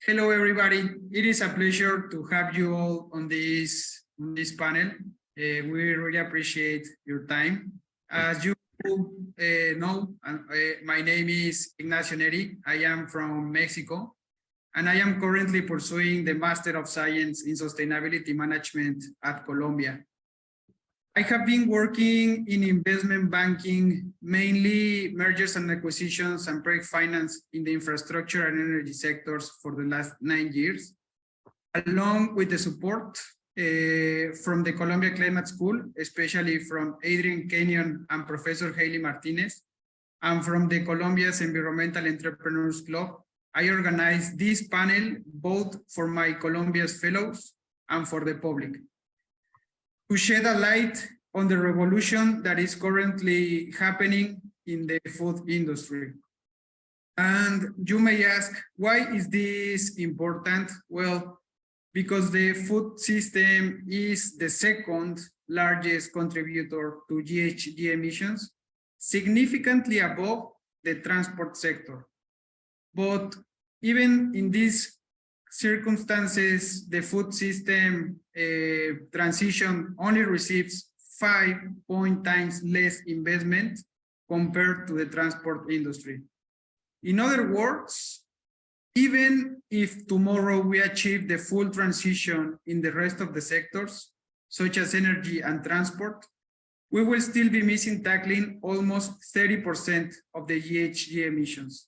Hello, everybody. It is a pleasure to have you all on this panel. We really appreciate your time. As you know, my name is Ignacio Neri. I am from Mexico, and I am currently pursuing the Master of Science in Sustainability Management at Colombia. I have been working in investment banking, mainly mergers and acquisitions and project finance in the infrastructure and energy sectors for the last 9 years, along with the support from the Colombia Climate School, especially from Adrian Kenyon and Professor Haley Martinez, and from the Colombia's Environmental Entrepreneurs Club. I organized this panel both for my Colombia's fellows and for the public, to shed a light on the revolution that is currently happening in the food industry. And you may ask, why is this important? Well, because the food system is the second largest contributor to GHG emissions, significantly above the transport sector. But even in these circumstances, the food system transition only receives 5 times less investment compared to the transport industry. In other words, even if tomorrow we achieve the full transition in the rest of the sectors, such as energy and transport, we will still be missing tackling almost 30% of the GHG emissions.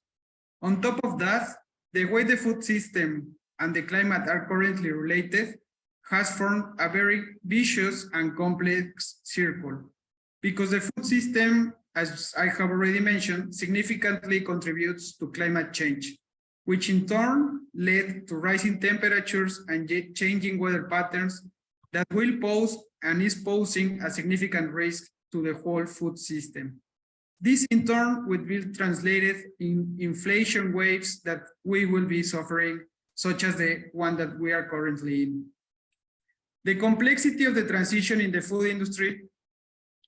On top of that, the way the food system and the climate are currently related has formed a very vicious and complex circle, because the food system, as I have already mentioned, significantly contributes to climate change, which in turn led to rising temperatures and changing weather patterns that will pose and is posing a significant risk to the whole food system. This in turn would be translated in inflation waves that we will be suffering, such as the one that we are currently in. The complexity of the transition in the food industry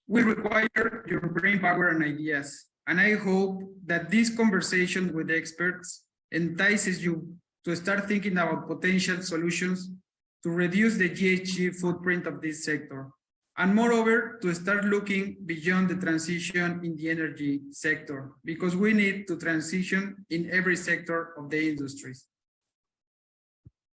will require your brain power and ideas. And I hope that this conversation with the experts entices you to start thinking about potential solutions to reduce the GHG footprint of this sector. And moreover, to start looking beyond the transition in the energy sector, because we need to transition in every sector of the industries.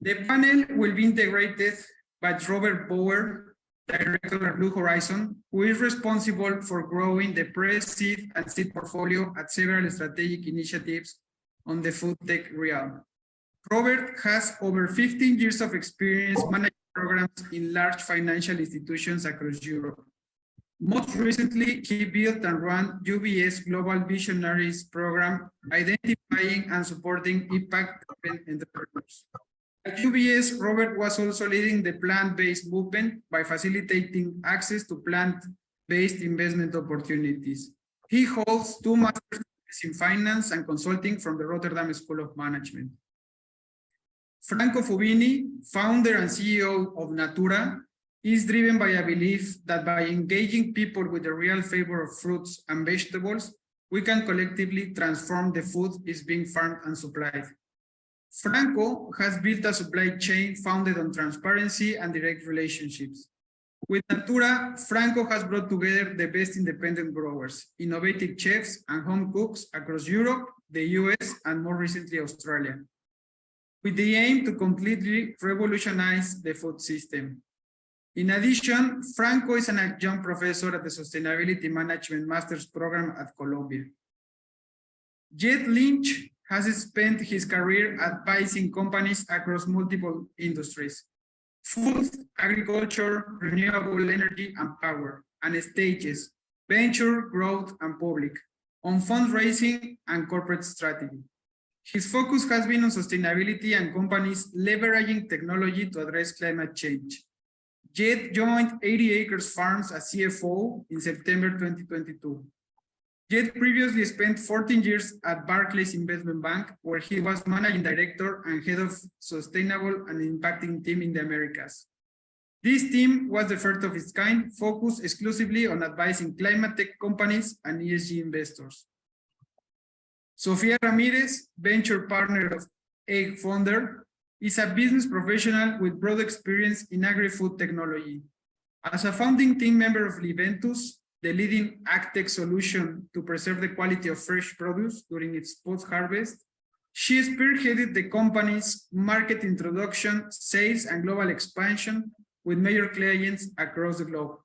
The panel will be integrated by Robert Boer, Director of Blue Horizon, who is responsible for growing the pre-seed and seed portfolio at several strategic initiatives on the Foodtech realm. Robert has over 15 years of experience managing programs in large financial institutions across Europe. Most recently, he built and ran UBS Global Visionaries program, identifying and supporting impact-driven entrepreneurs. At UBS, Robert was also leading the plant-based movement by facilitating access to plant-based investment opportunities. He holds 2 master's in finance and consulting from the Rotterdam School of Management. Franco Fubini, founder and CEO of Natoora, is driven by a belief that by engaging people with the real flavor of fruits and vegetables, we can collectively transform the food is being farmed and supplied. Franco has built a supply chain founded on transparency and direct relationships. With Natoora, Franco has brought together the best independent growers, innovative chefs, and home cooks across Europe, the US, and more recently, Australia, with the aim to completely revolutionize the food system. In addition, Franco is an adjunct professor at the Sustainability Management Master's Program at Columbia. Lynch has spent his career advising companies across multiple industries: food, agriculture, renewable energy and power, and stages, venture, growth, and public, on fundraising and corporate strategy. His focus has been on sustainability and companies leveraging technology to address climate change. Jed joined 80 Acres Farms as CFO in September 2022. Jed previously spent 14 years at Barclays Investment Bank, where he was managing director and head of sustainable and impacting team in the Americas. This team was the first of its kind, focused exclusively on advising climate tech companies and ESG investors. Sofía Ramírez, venture partner of AgFunder, is a business professional with broad experience in agri-food technology. As a founding team member of Liventus, the leading agtech solution to preserve the quality of fresh produce during its post-harvest, she spearheaded the company's market introduction, sales, and global expansion with major clients across the globe,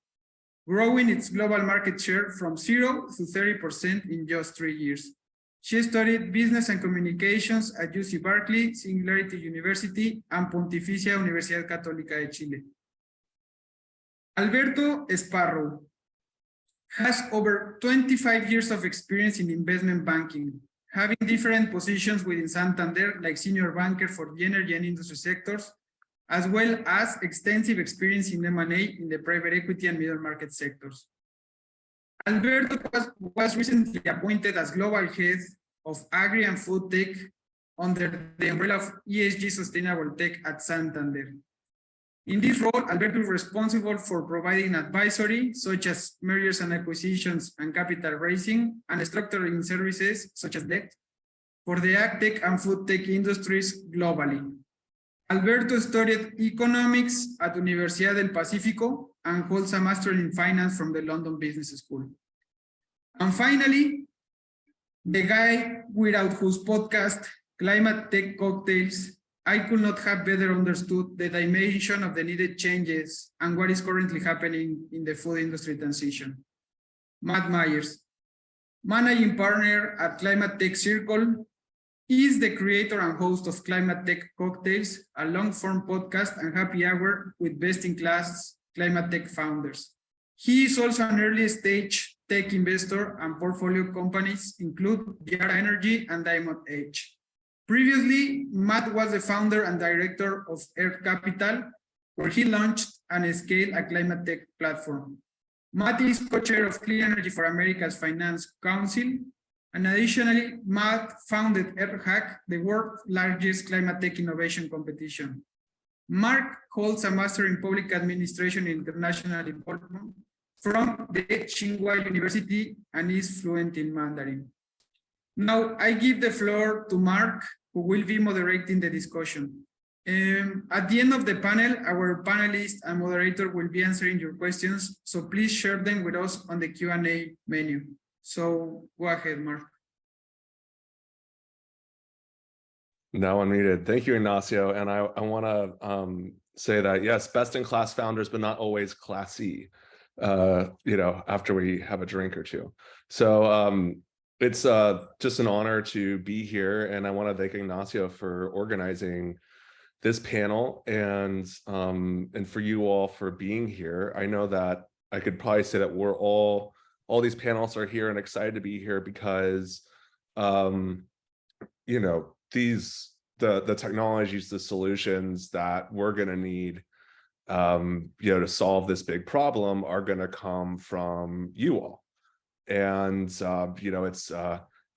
growing its global market share from 0 to 30% in just 3 years. She studied business and communications at UC Berkeley, Singularity University, and Pontificia Universidad Católica de Chile. Alberto Sparrow has over 25 years of experience in investment banking, having different positions within Santander, like senior banker for the energy and industry sectors, as well as extensive experience in M&A in the private equity and middle market sectors. Alberto was recently appointed as global head of Agri and Foodtech under the umbrella of ESG Sustainable Tech at Santander. In this role, Alberto is responsible for providing advisory, such as mergers and acquisitions and capital raising, and structuring services, such as debt, for the agtech and foodtech industries globally. Alberto studied economics at Universidad del Pacífico and holds a master in finance from the London Business School. And finally, the guy without whose podcast, Climate Tech Cocktails, I could not have better understood the dimension of the needed changes and what is currently happening in the food industry transition. Matt Myers, managing partner at Climate Tech Circle, is the creator and host of Climate Tech Cocktails, a long-form podcast and happy hour with best-in-class climate tech founders. He is also an early-stage tech investor, and portfolio companies include Yara Energy and Diamond Edge. Previously, Matt was the founder and director of Earth Capital, where he launched and scaled a climate tech platform. Matt is co-chair of Clean Energy for America's Finance Council, and additionally, Matt founded EarthHack, the world's largest climate tech innovation competition. Mark holds a master in public administration and international development from the Tsinghua University and is fluent in Mandarin. Now, I give the floor to Mark, who will be moderating the discussion. At the end of the panel, our panelist and moderator will be answering your questions, so please share them with us on the Q&A menu. So go ahead, Mark. Now unmuted. Thank you, Ignacio. And I want to say that, yes, best-in-class founders, but not always classy, after we have a drink or two. So it's just an honor to be here. And I want to thank Ignacio for organizing this panel and for you all for being here. I know that I could probably say that we're all these panelists are here and excited to be here because, the technologies, the solutions that we're going to need, to solve this big problem are going to come from you all. And, it's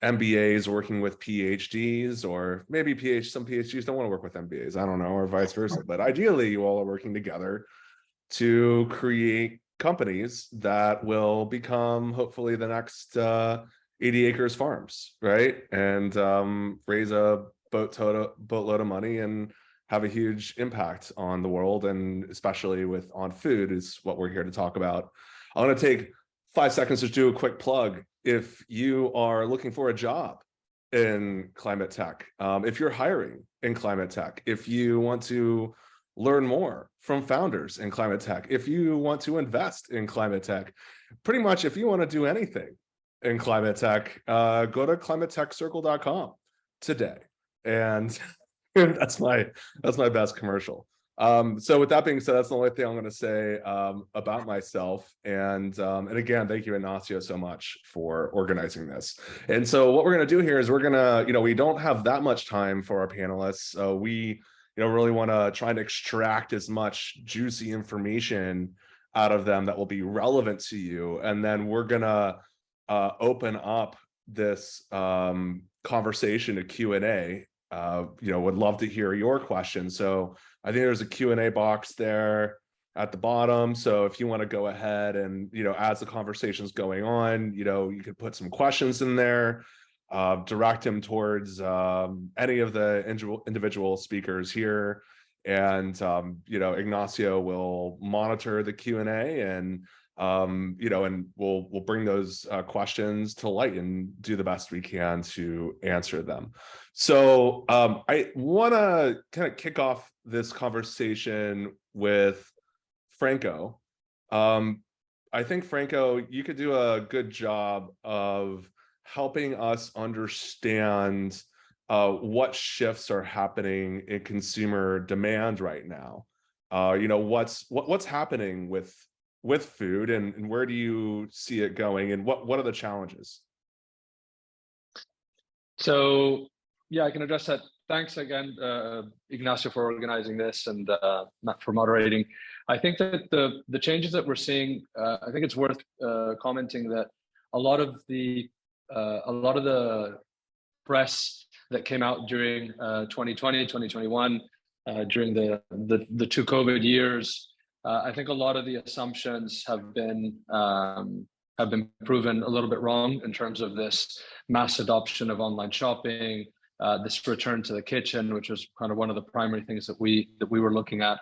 MBAs working with PhDs, or maybe some PhDs don't want to work with MBAs, I don't know, or vice versa. But ideally, you all are working together to create companies that will become hopefully the next 80 acres farms, right? And raise a boatload of money and have a huge impact on the world, and especially on food is what we're here to talk about. I want to take 5 seconds to do a quick plug. If you are looking for a job in climate tech, if you're hiring in climate tech, if you want to learn more from founders in climate tech, if you want to invest in climate tech, pretty much if you want to do anything in climate tech, go to climatetechcircle.com today. And that's my best commercial. So with that being said, that's the only thing I'm going to say about myself. And again, thank you, Ignacio, so much for organizing this. And so what we're going to do here is we're going to, we don't have that much time for our panelists. So we really want to try and extract as much juicy information out of them that will be relevant to you. And then we're going to open up this conversation to Q&A. Would love to hear your questions. So I think there's a Q&A box there at the bottom. So if you want to go ahead and, as the conversation's going on, you could put some questions in there. direct him towards any of the individual speakers here. And, Ignacio will monitor the Q&A and, and we'll bring those questions to light and do the best we can to answer them. So I want to kind of kick off this conversation with Franco. I think, Franco, you could do a good job of helping us understand what shifts are happening in consumer demand right now. What's happening with food, and where do you see it going, and what are the challenges? So yeah, I can address that. Thanks again, Ignacio, for organizing this and Matt for moderating. I think that the changes that we're seeing, I think it's worth commenting that a lot of the press that came out during 2020, 2021, during the two COVID years, I think a lot of the assumptions have been proven a little bit wrong in terms of this mass adoption of online shopping, this return to the kitchen, which was kind of one of the primary things that we were looking at.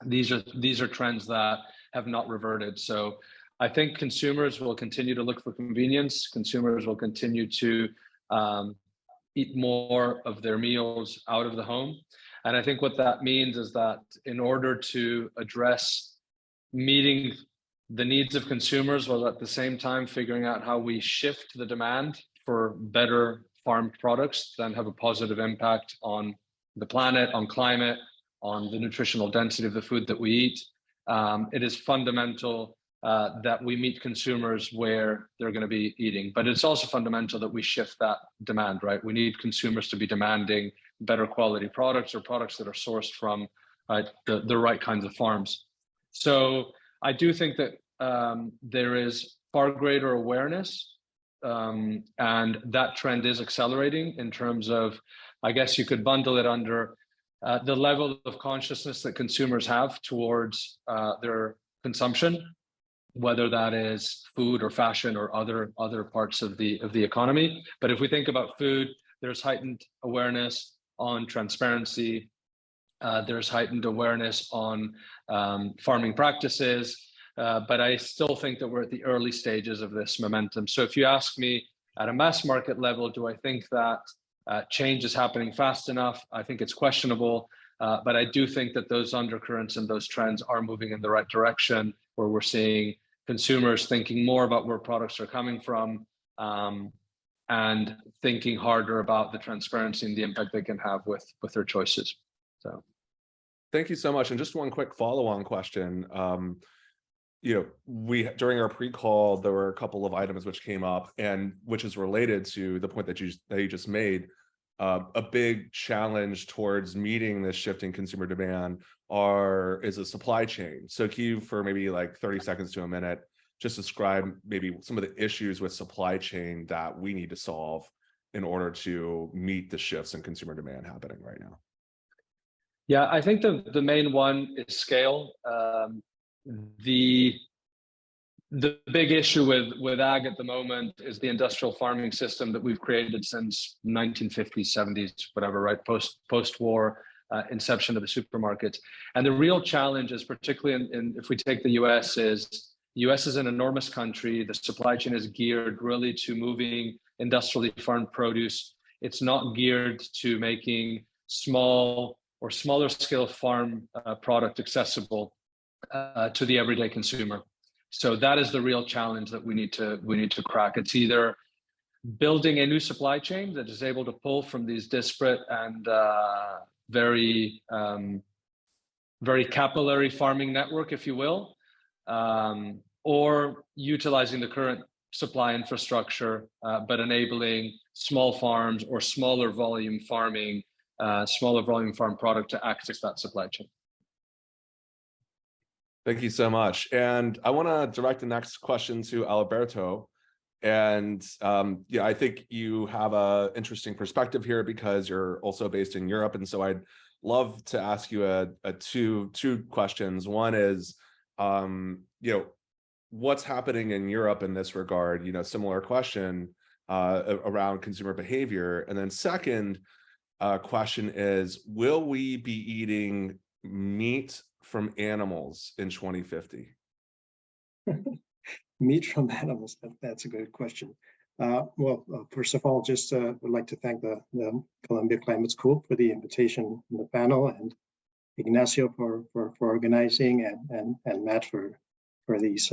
These are trends that have not reverted. So I think consumers will continue to look for convenience. Consumers will continue to eat more of their meals out of the home. And I think what that means is that in order to address meeting the needs of consumers, while at the same time figuring out how we shift the demand for better farmed products that have a positive impact on the planet, on climate, on the nutritional density of the food that we eat, it is fundamental that we meet consumers where they're going to be eating. But it's also fundamental that we shift that demand, right? We need consumers to be demanding better quality products or products that are sourced from the right kinds of farms. So I do think that there is far greater awareness, and that trend is accelerating in terms of, I guess you could bundle it under the level of consciousness that consumers have towards their consumption, whether that is food or fashion or other parts of the economy. But if we think about food, there's heightened awareness on transparency. There's heightened awareness on farming practices. But I still think that we're at the early stages of this momentum. So if you ask me at a mass market level, do I think that change is happening fast enough? I think it's questionable. But I do think that those undercurrents and those trends are moving in the right direction, where we're seeing consumers thinking more about where products are coming from, and thinking harder about the transparency and the impact they can have with their choices. So, thank you so much. And just one quick follow-on question. During our pre-call, there were a couple of items which came up, and which is related to the point that you just made. A big challenge towards meeting this shifting consumer demand is a supply chain. So can you, for maybe like 30 seconds to a minute, just describe maybe some of the issues with supply chain that we need to solve in order to meet the shifts in consumer demand happening right now? Yeah, I think the main one is scale. The big issue with ag at the moment is the industrial farming system that we've created since 1950s, 70s, whatever, right? Post-war inception of the supermarkets. And the real challenge is, particularly if we take the US, is an enormous country. The supply chain is geared really to moving industrially farmed produce. It's not geared to making small or smaller scale farm product accessible to the everyday consumer. So that is the real challenge that we need to crack. It's either building a new supply chain that is able to pull from these disparate and very capillary farming network, if you will, or utilizing the current supply infrastructure, but enabling small farms or smaller volume farm product to access that supply chain. Thank you so much. And I want to direct the next question to Alberto. And I think you have an interesting perspective here because you're also based in Europe. And so I'd love to ask you two questions. One is, what's happening in Europe in this regard? Similar question. around consumer behavior? And then second question is, will we be eating meat from animals in 2050? Meat from animals, that's a good question. First of all, just would like to thank the Columbia Climate School for the invitation in the panel, and Ignacio for organizing, and Matt for these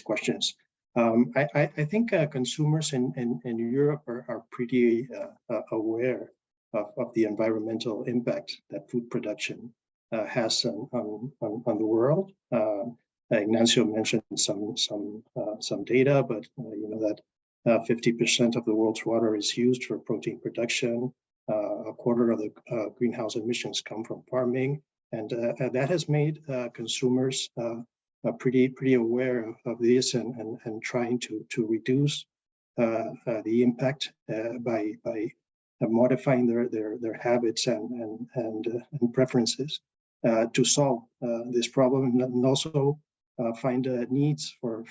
questions. I think consumers in Europe are pretty aware of the environmental impact that food production has on the world. Ignacio mentioned some data, but you know that 50% of the world's water is used for protein production. A quarter of the greenhouse emissions come from farming, and that has made consumers pretty aware of this, and trying to reduce the impact by modifying their habits and preferences to solve this problem, and also find needs for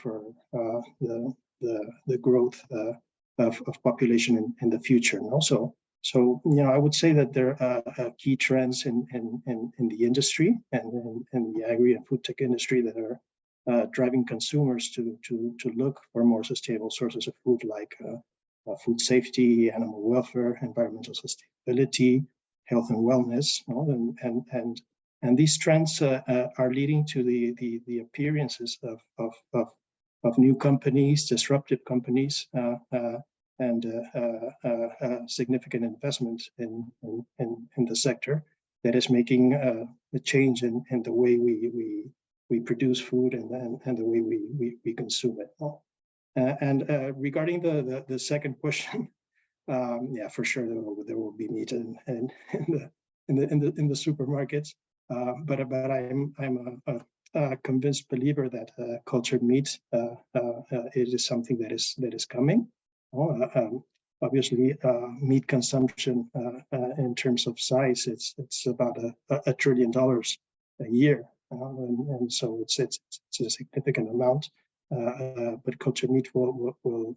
the growth of population in the future. And also, so you know, I would say that there are key trends in the industry and in the agri and food tech industry that are driving consumers to look for more sustainable sources of food, like food safety, animal welfare, environmental sustainability, health and wellness, you know, and these trends are leading to the appearances of new companies, disruptive companies, and significant investment in the sector that is making a change in the way we produce food and the way we consume it. And regarding the second question, yeah, for sure there will be meat in the supermarkets. But I'm a convinced believer that cultured meat it is something that is coming. Obviously, meat consumption in terms of size, it's about $1 trillion a year, and so it's a significant amount. But cultured meat will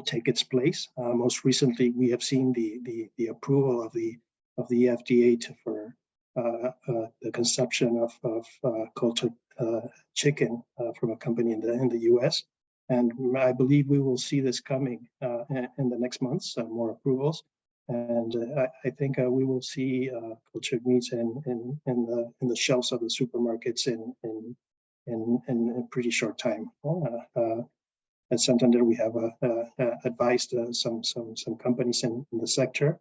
take its place. Most recently, we have seen the approval of the FDA for the consumption of cultured chicken from a company in the U.S. And I believe we will see this coming in the next months, more approvals. And I think we will see cultured meats in the shelves of the supermarkets in a pretty short time. At Santander, we have advised some companies in the sector.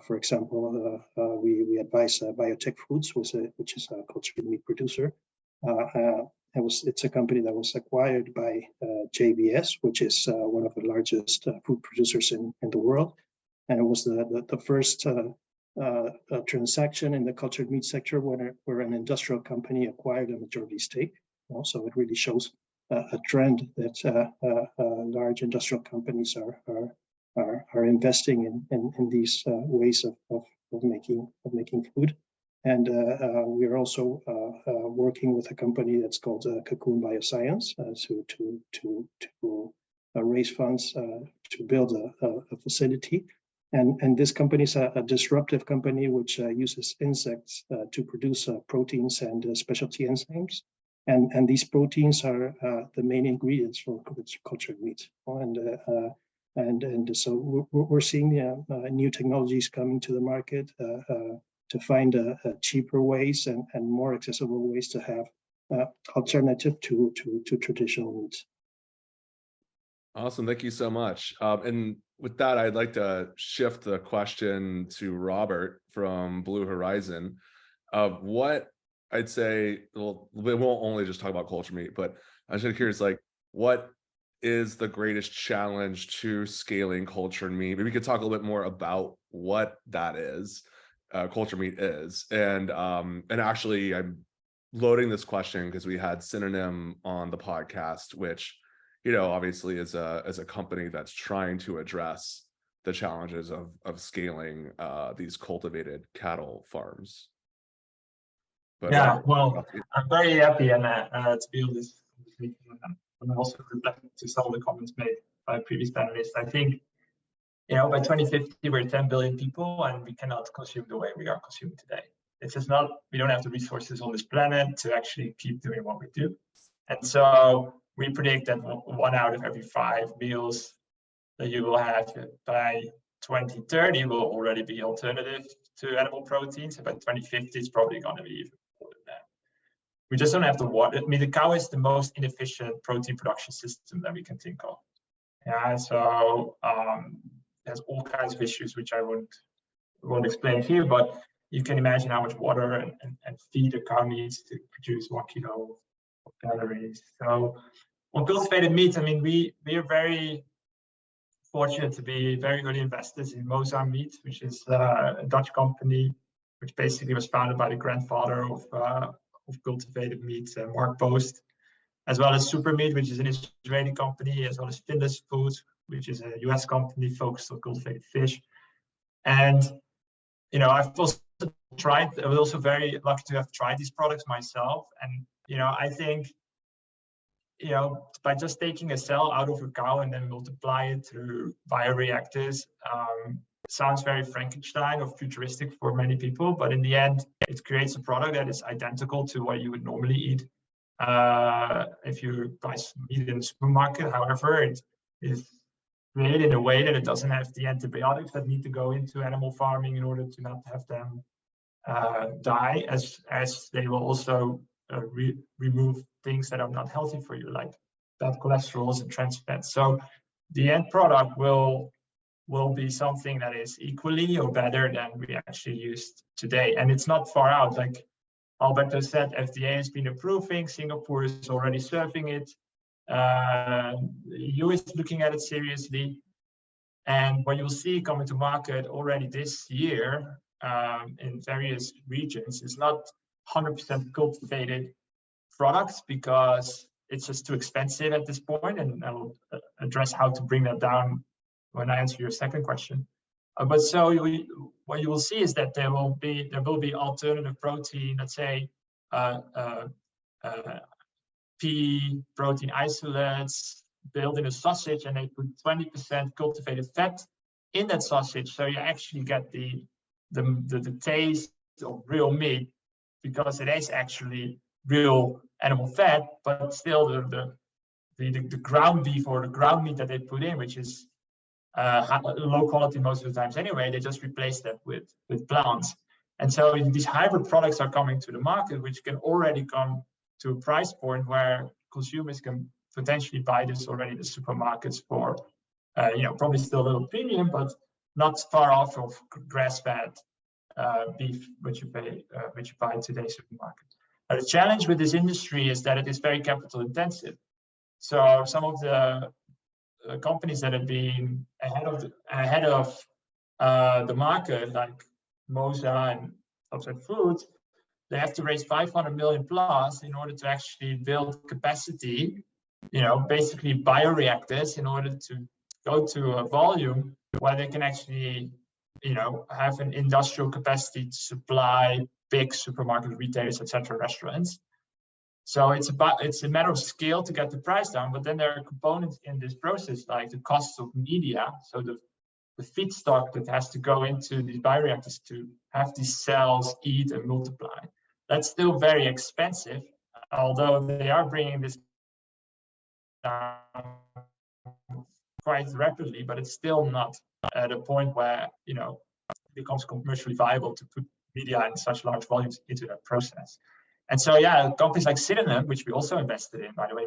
For example, we advise Biotech Foods, which is a cultured meat producer. It's a company that was acquired by JBS, which is one of the largest food producers in the world, and it was the first transaction in the cultured meat sector where an industrial company acquired a majority stake. So it really shows a trend that large industrial companies are investing in these ways of making food. And we are also working with a company that's called Cocoon Bioscience to raise funds to build a facility. And this company is a disruptive company which uses insects to produce proteins and specialty enzymes. And these proteins are the main ingredients for cultured meat. And so we're seeing new technologies coming to the market to find cheaper ways and more accessible ways to have alternative to traditional meats. Awesome, thank you so much. And with that, I'd like to shift the question to Robert from Blue Horizon. What I'd say, well, we won't only just talk about cultured meat, but I'm just curious, like, what is the greatest challenge to scaling cultured meat? Maybe we could talk a little bit more about what that is, cultured meat is. And actually, I'm loading this question because we had Synonym on the podcast, which, you know, obviously is a company that's trying to address the challenges of scaling these cultivated cattle farms. But, yeah, well, I'm very happy and to be on this meeting and also reflecting to some of the comments made by previous panelists. I think, by 2050, we're 10 billion people, and we cannot consume the way we are consuming today. It's just not, we don't have the resources on this planet to actually keep doing what we do. And so we predict that 1 out of every 5 meals that you will have by 2030 will already be alternative to animal proteins. And by 2050, it's probably going to be even more than that. We just don't have the water. I mean, the cow is the most inefficient protein production system that we can think of. Yeah, so there's all kinds of issues which I won't explain here, but you can imagine how much water and feed a cow needs to produce 1 kilo of calories. So on cultivated meat, I mean, we are very fortunate to be very early investors in Mozart Meat, which is a Dutch company, which basically was founded by the grandfather of cultivated meat, Mark Post, as well as Super Meat, which is an Israeli company, as well as Finless Foods, which is a US company focused on cultivated fish. And, I've also tried, I was also very lucky to have tried these products myself. And, I think, by just taking a cell out of a cow and then multiply it through bioreactors, sounds very Frankenstein or futuristic for many people, but in the end, it creates a product that is identical to what you would normally eat if you buy meat in the supermarket. However, it is created in a way that it doesn't have the antibiotics that need to go into animal farming in order to not have them die, as they will also remove things that are not healthy for you, like bad cholesterols and trans fats. So the end product will be something that is equally or better than we actually used today. And it's not far out. Like Alberto said, FDA has been approving, Singapore is already serving it. The EU is looking at it seriously. And what you'll see coming to market already this year in various regions is not 100% cultivated products, because it's just too expensive at this point, and I'll address how to bring that down when I answer your second question. But so what you will see is that there will be alternative protein, let's say pea protein isolates built in a sausage, and they put 20% cultivated fat in that sausage, so you actually get the taste of real meat, because it is actually real animal fat, but still the ground beef or the ground meat that they put in, which is low quality most of the times anyway, they just replace that with plants. And so these hybrid products are coming to the market, which can already come to a price point where consumers can potentially buy this already in the supermarkets for, probably still a little premium, but not far off of grass-fed beef, which you buy in today's supermarket. The challenge with this industry is that it is very capital intensive. So some of the companies that have been ahead of the market, like Mosa and Upside Foods, they have to raise 500 million plus in order to actually build capacity, basically bioreactors, in order to go to a volume where they can actually, have an industrial capacity to supply big supermarket retailers, etc., restaurants. So it's a matter of scale to get the price down, but then there are components in this process, like the cost of media, so the feedstock that has to go into these bioreactors to have these cells eat and multiply. That's still very expensive, although they are bringing this down quite rapidly, but it's still not at a point where, it becomes commercially viable to put media in such large volumes into that process. And so, companies like Synonym, which we also invested in, by the way,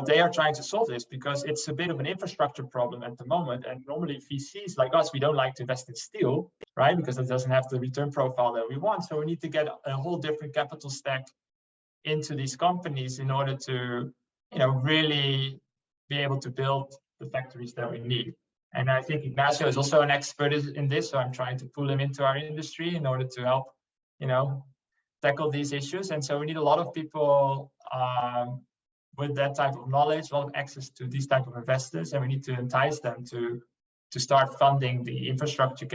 they are trying to solve this, because it's a bit of an infrastructure problem at the moment. And normally VCs like us, we don't like to invest in steel, right? Because it doesn't have the return profile that we want. So we need to get a whole different capital stack into these companies in order to, really be able to build the factories that we need. And I think Ignacio is also an expert in this, so I'm trying to pull him into our industry in order to help, tackle these issues. And so we need a lot of people with that type of knowledge, a lot of access to these type of investors, and we need to entice them to start funding the infrastructure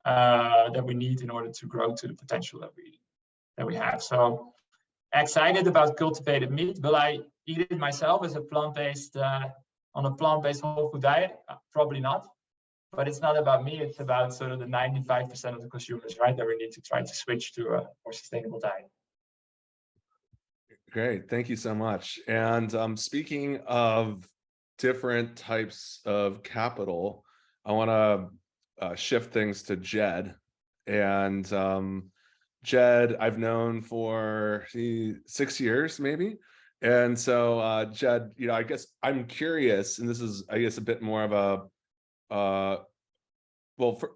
that we need in order to grow to the potential that we have. So excited about cultivated meat. Will I eat it myself as a plant-based on a plant-based whole food diet? Probably not. But it's not about me. It's about sort of the 95% of the consumers, right? That we need to try to switch to a more sustainable diet. Great, thank you so much. And speaking of different types of capital, I want to shift things to Jed. And Jed, I've known for 6 years, maybe. And so Jed, you know, I guess I'm curious, and this is, I guess, a bit more of a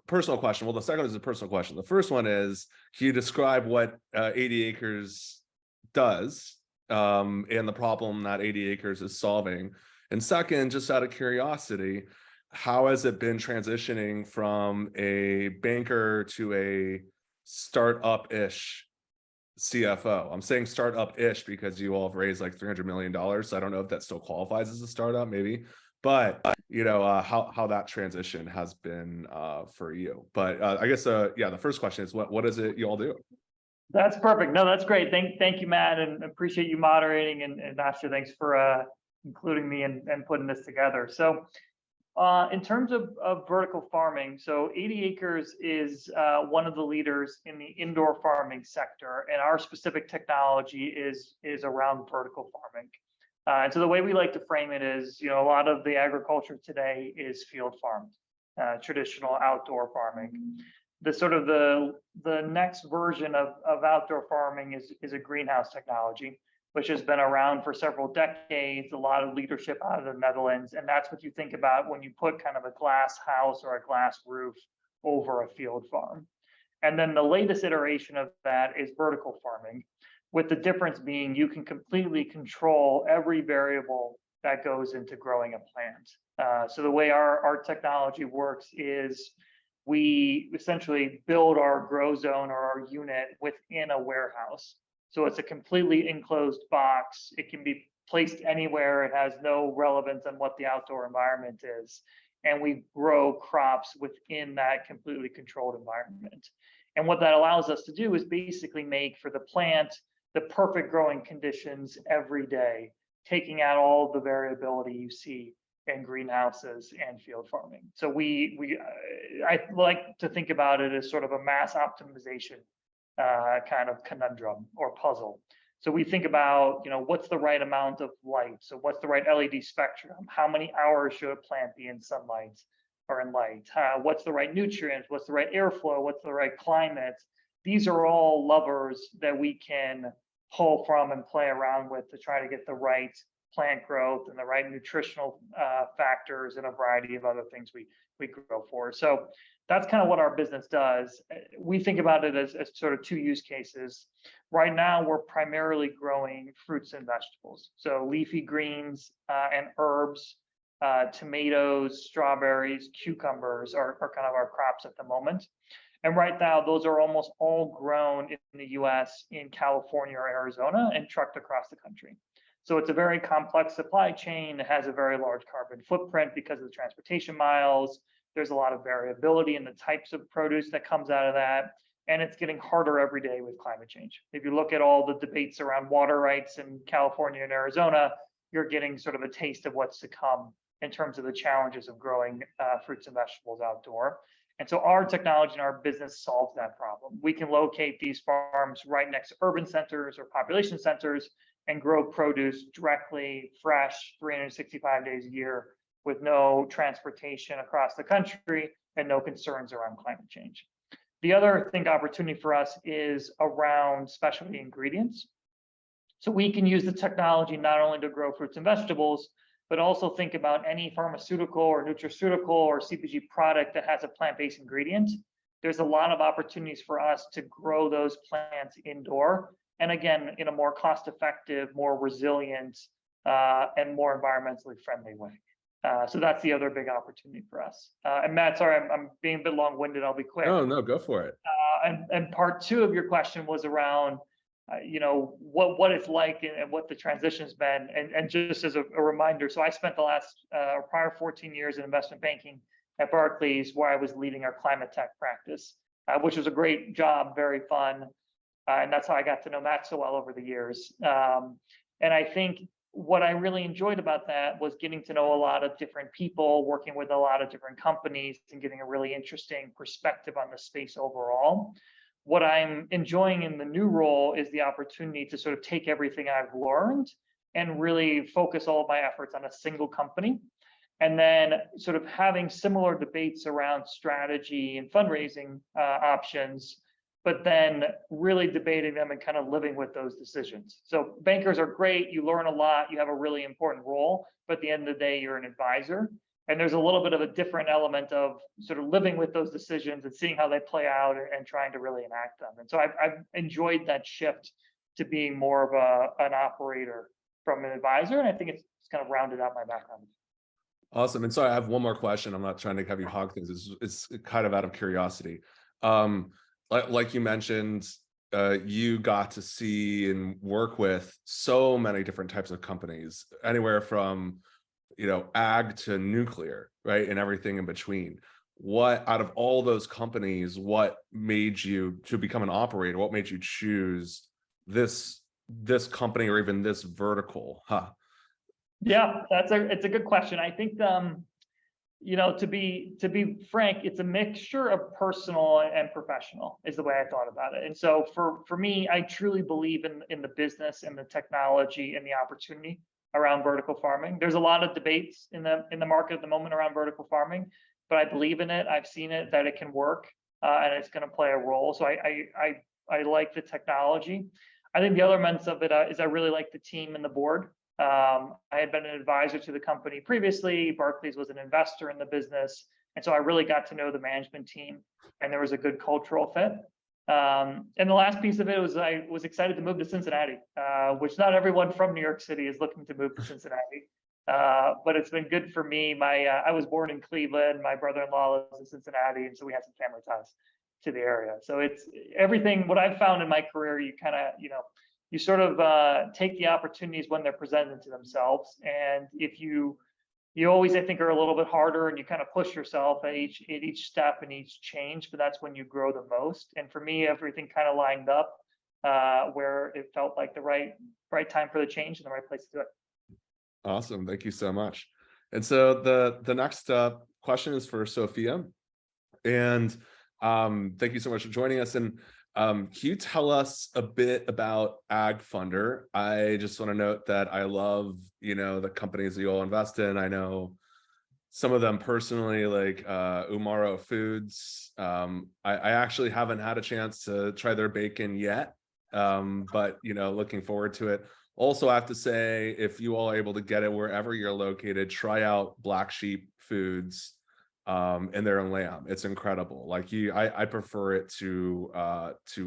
personal question. Well, the second is a personal question. The first one is, can you describe what 80 acres does and the problem that 80 acres is solving? And second, just out of curiosity, how has it been transitioning from a banker to a startup-ish CFO? I'm saying startup-ish because you all have raised like $300 million. So I don't know if that still qualifies as a startup, maybe. But you know, how that transition has been for you. But I guess yeah, the first question is, what is it you all do? That's perfect. No, that's great. Thank you, Matt, and appreciate you moderating, and Ignacio, thanks for including me and putting this together. So in terms of vertical farming, so 80 acres is one of the leaders in the indoor farming sector, and our specific technology is around vertical farming. And so the way we like to frame it is, you know, a lot of the agriculture today is field farmed, traditional outdoor farming. The sort of the next version of outdoor farming is a greenhouse technology, which has been around for several decades, a lot of leadership out of the Netherlands. And that's what you think about when you put kind of a glass house or a glass roof over a field farm. And then the latest iteration of that is vertical farming, with the difference being you can completely control every variable that goes into growing a plant. So the way our technology works is we essentially build our grow zone or our unit within a warehouse. So it's a completely enclosed box. It can be placed anywhere. It has no relevance on what the outdoor environment is. And we grow crops within that completely controlled environment. And what that allows us to do is basically make for the plant the perfect growing conditions every day, taking out all the variability you see in greenhouses and field farming. So I like to think about it as sort of a mass optimization kind of conundrum or puzzle. So we think about, you know, what's the right amount of light? So what's the right LED spectrum? How many hours should a plant be in sunlight or in light? What's the right nutrients? What's the right airflow? What's the right climate? These are all levers that we can pull from and play around with to try to get the right plant growth and the right nutritional factors and a variety of other things we grow for. So that's kind of what our business does. We think about it as sort of two use cases. Right now, we're primarily growing fruits and vegetables. So leafy greens and herbs, tomatoes, strawberries, cucumbers are kind of our crops at the moment. And right now, those are almost all grown in the US, in California or Arizona, and trucked across the country. So it's a very complex supply chain. It has a very large carbon footprint because of the transportation miles. There's a lot of variability in the types of produce that comes out of that. And it's getting harder every day with climate change. If you look at all the debates around water rights in California and Arizona, you're getting sort of a taste of what's to come in terms of the challenges of growing fruits and vegetables outdoor. And so our technology and our business solves that problem. We can locate these farms right next to urban centers or population centers and grow produce directly, fresh, 365 days a year with no transportation across the country and no concerns around climate change. The other opportunity for us is around specialty ingredients. So we can use the technology not only to grow fruits and vegetables, but also think about any pharmaceutical or nutraceutical or CPG product that has a plant-based ingredient. There's a lot of opportunities for us to grow those plants indoor. And again, in a more cost-effective, more resilient, and more environmentally friendly way. So that's the other big opportunity for us. And Matt, sorry, I'm being a bit long-winded. I'll be quick. No, go for it. And part two of your question was around, you know, what it's like and what the transition's been. And just as a reminder, so I spent the last prior 14 years in investment banking at Barclays, where I was leading our climate tech practice, which was a great job, very fun. And that's how I got to know Matt so well over the years. And I think what I really enjoyed about that was getting to know a lot of different people, working with a lot of different companies, and getting a really interesting perspective on the space overall. What I'm enjoying in the new role is the opportunity to sort of take everything I've learned and really focus all of my efforts on a single company. And then sort of having similar debates around strategy and fundraising options, but then really debating them and kind of living with those decisions. So bankers are great, you learn a lot, you have a really important role, but at the end of the day, you're an advisor. And there's a little bit of a different element of sort of living with those decisions and seeing how they play out and trying to really enact them. And so I've enjoyed that shift to being more of an operator from an advisor. And I think it's kind of rounded out my background. Awesome. And so I have one more question. I'm not trying to have you hog things. It's kind of out of curiosity. Like you mentioned, you got to see and work with so many different types of companies, anywhere from, you know, ag to nuclear, right? And everything in between. What, out of all those companies, what made you to become an operator? What made you choose this company or even this vertical? Yeah, it's a good question. I think you know, to be frank, it's a mixture of personal and professional is the way I thought about it. And so for me, I truly believe in the business and the technology and the opportunity around vertical farming. There's a lot of debates in the market at the moment around vertical farming, but I believe in it. I've seen it, that it can work, and it's going to play a role. So I like the technology. I think the other elements of it is I really like the team and the board. I had been an advisor to the company previously. Barclays was an investor in the business. And so I really got to know the management team, and there was a good cultural fit. And the last piece of it was I was excited to move to Cincinnati, which not everyone from New York City is looking to move to Cincinnati. But it's been good for me. I was born in Cleveland. My brother-in-law lives in Cincinnati, and so we had some family ties to the area. So it's everything. What I've found in my career, you kind of, you know, you sort of take the opportunities when they're presented to themselves. And if you always, I think, are a little bit harder and you kind of push yourself at each step and each change, but that's when you grow the most. And for me, everything kind of lined up where it felt like the right time for the change and the right place to do it. Awesome. Thank you so much. And so the next question is for Sofía. And thank you so much for joining us. And can you tell us a bit about AgFunder? I just want to note that I love, you know, the companies that you all invest in. I know some of them personally, like Umaro Foods. I actually haven't had a chance to try their bacon yet, but, you know, looking forward to it. Also, I have to say, if you all are able to get it wherever you're located, try out Black Sheep Foods and their lamb. It's incredible. Like I prefer it to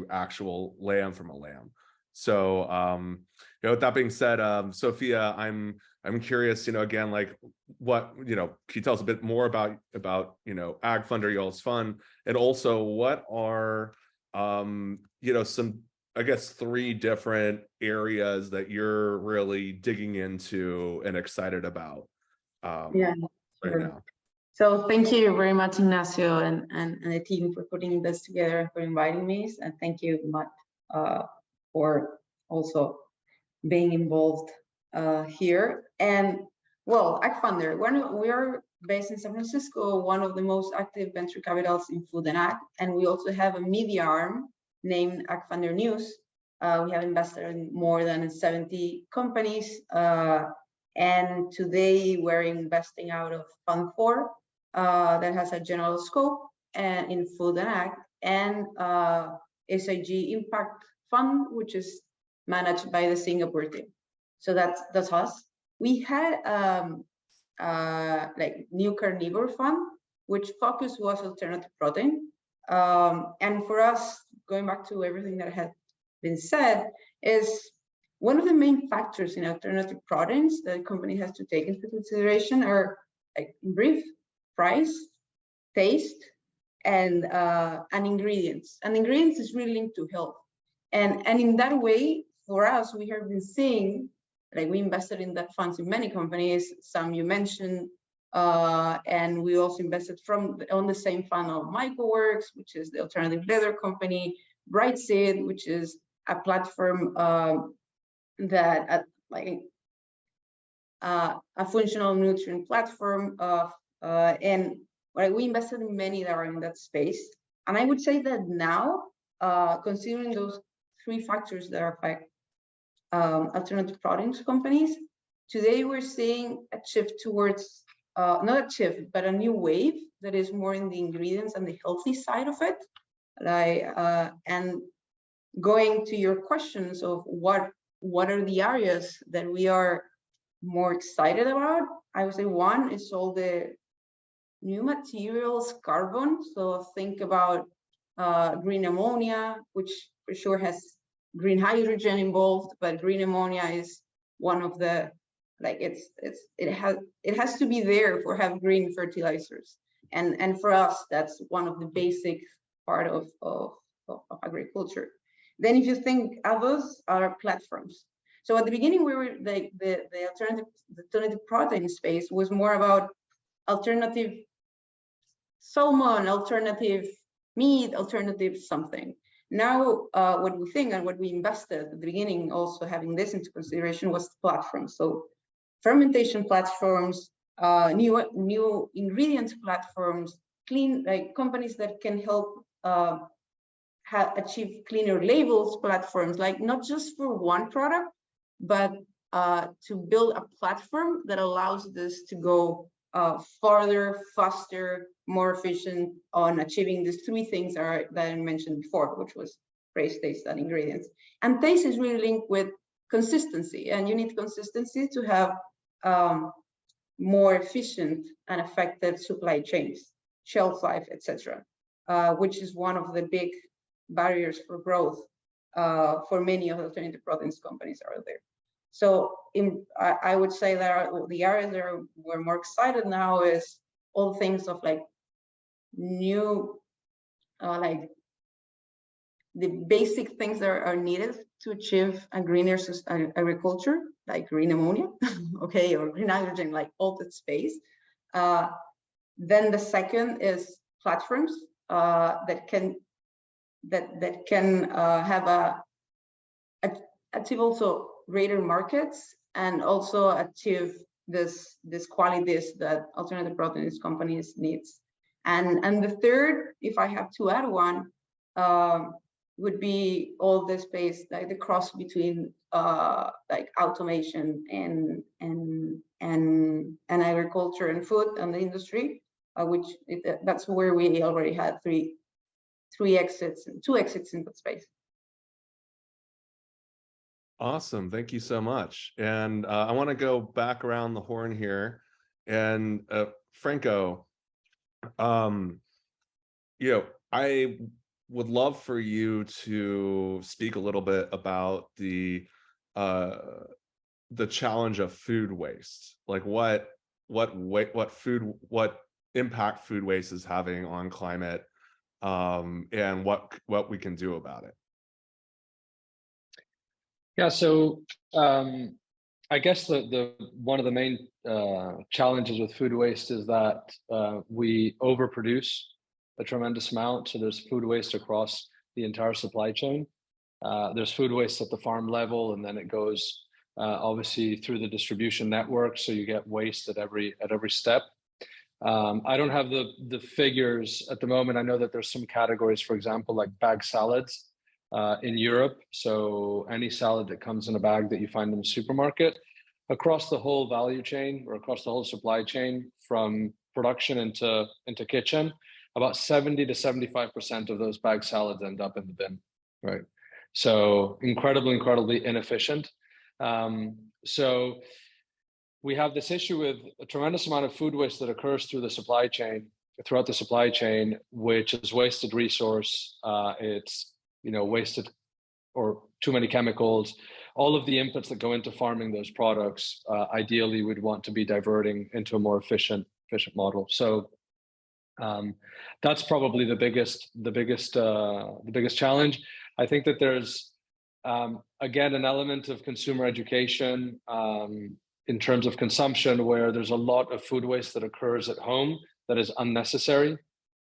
actual lamb from a lamb. So you know, with that being said, Sofía, I'm curious, you know, again, like what, you know, can you tell us a bit more about you know, AgFunder, y'all's fund, and also what are you know, some, I guess, 3 different areas that you're really digging into and excited about yeah, right sure. now. So thank you very much, Ignacio, and the team for putting this together and for inviting me. And thank you, Matt, for also being involved here. And well, AgFunder, we are based in San Francisco, one of the most active venture capitals in food and ag. And we also have a media arm named AgFunder News. We have invested in more than 70 companies. And today we're investing out of Fund 4. That has a general scope and in food and ag, and SIG Impact Fund, which is managed by the Singapore team. So that's us. We had like New Carnivore Fund, which focus was alternative protein. And for us, going back to everything that had been said, is one of the main factors in alternative proteins that a company has to take into consideration are, like, in brief, price, taste, and ingredients. And ingredients is really linked to health. And in that way, for us, we have been seeing, like, we invested in that funds in many companies, some you mentioned, and we also invested on the same fund of MycoWorks, which is the alternative leather company, Brightseed, which is a platform that like a functional nutrient platform of and we invested in many that are in that space. And I would say that now, considering those three factors that affect alternative proteins companies, today we're seeing a shift towards not a shift, but a new wave that is more in the ingredients and the healthy side of it. And going to your questions of what are the areas that we are more excited about, I would say one is all the new materials, carbon. So think about green ammonia, which for sure has green hydrogen involved, but green ammonia is one of the, like it has to be there for have green fertilizers. And for us, that's one of the basic part of agriculture. Then if you think others are platforms. So at the beginning, we were like the alternative protein space was more about alternative salmon, alternative meat, alternative something. Now, what we think and what we invested at the beginning, also having this into consideration, was platforms. So fermentation platforms, new ingredients platforms, clean, like companies that can help achieve cleaner labels platforms, like not just for one product, but to build a platform that allows this to go farther, faster, more efficient on achieving these three things that I mentioned before, which was price, taste, and ingredients. And taste is really linked with consistency, and you need consistency to have more efficient and effective supply chains, shelf life, etc., which is one of the big barriers for growth for many of the alternative proteins companies out there. So I would say that the areas that we're more excited now is all things of like new, like the basic things that are needed to achieve a greener agriculture, like green ammonia, okay, or green hydrogen, like altered space. Then the second is platforms that can have achieve also greater markets and also achieve this qualities that alternative proteins companies needs. And the third, if I have to add one, would be all the space, like the cross between like automation and agriculture and food and the industry, which that's where we already had two exits in that space. Awesome, thank you so much. And I want to go back around the horn here, and Franco, you know, I would love for you to speak a little bit about the challenge of food waste, like what impact food waste is having on climate, and what we can do about it. Yeah, so I guess the one of the main challenges with food waste is that we overproduce a tremendous amount. So there's food waste across the entire supply chain. There's food waste at the farm level, and then it goes obviously through the distribution network. So you get waste at every step. I don't have the figures at the moment. I know that there's some categories, for example, like bag salads in Europe. So any salad that comes in a bag that you find in the supermarket, across the whole value chain or across the whole supply chain, from production into kitchen, about 70 to 75% of those bag salads end up in the bin, right? So incredibly inefficient. So we have this issue with a tremendous amount of food waste that occurs throughout the supply chain, which is wasted resource. It's wasted or too many chemicals. All of the inputs that go into farming those products, ideally we'd want to be diverting into a more efficient model. So that's probably the biggest challenge. I think that there's again an element of consumer education in terms of consumption, where there's a lot of food waste that occurs at home that is unnecessary.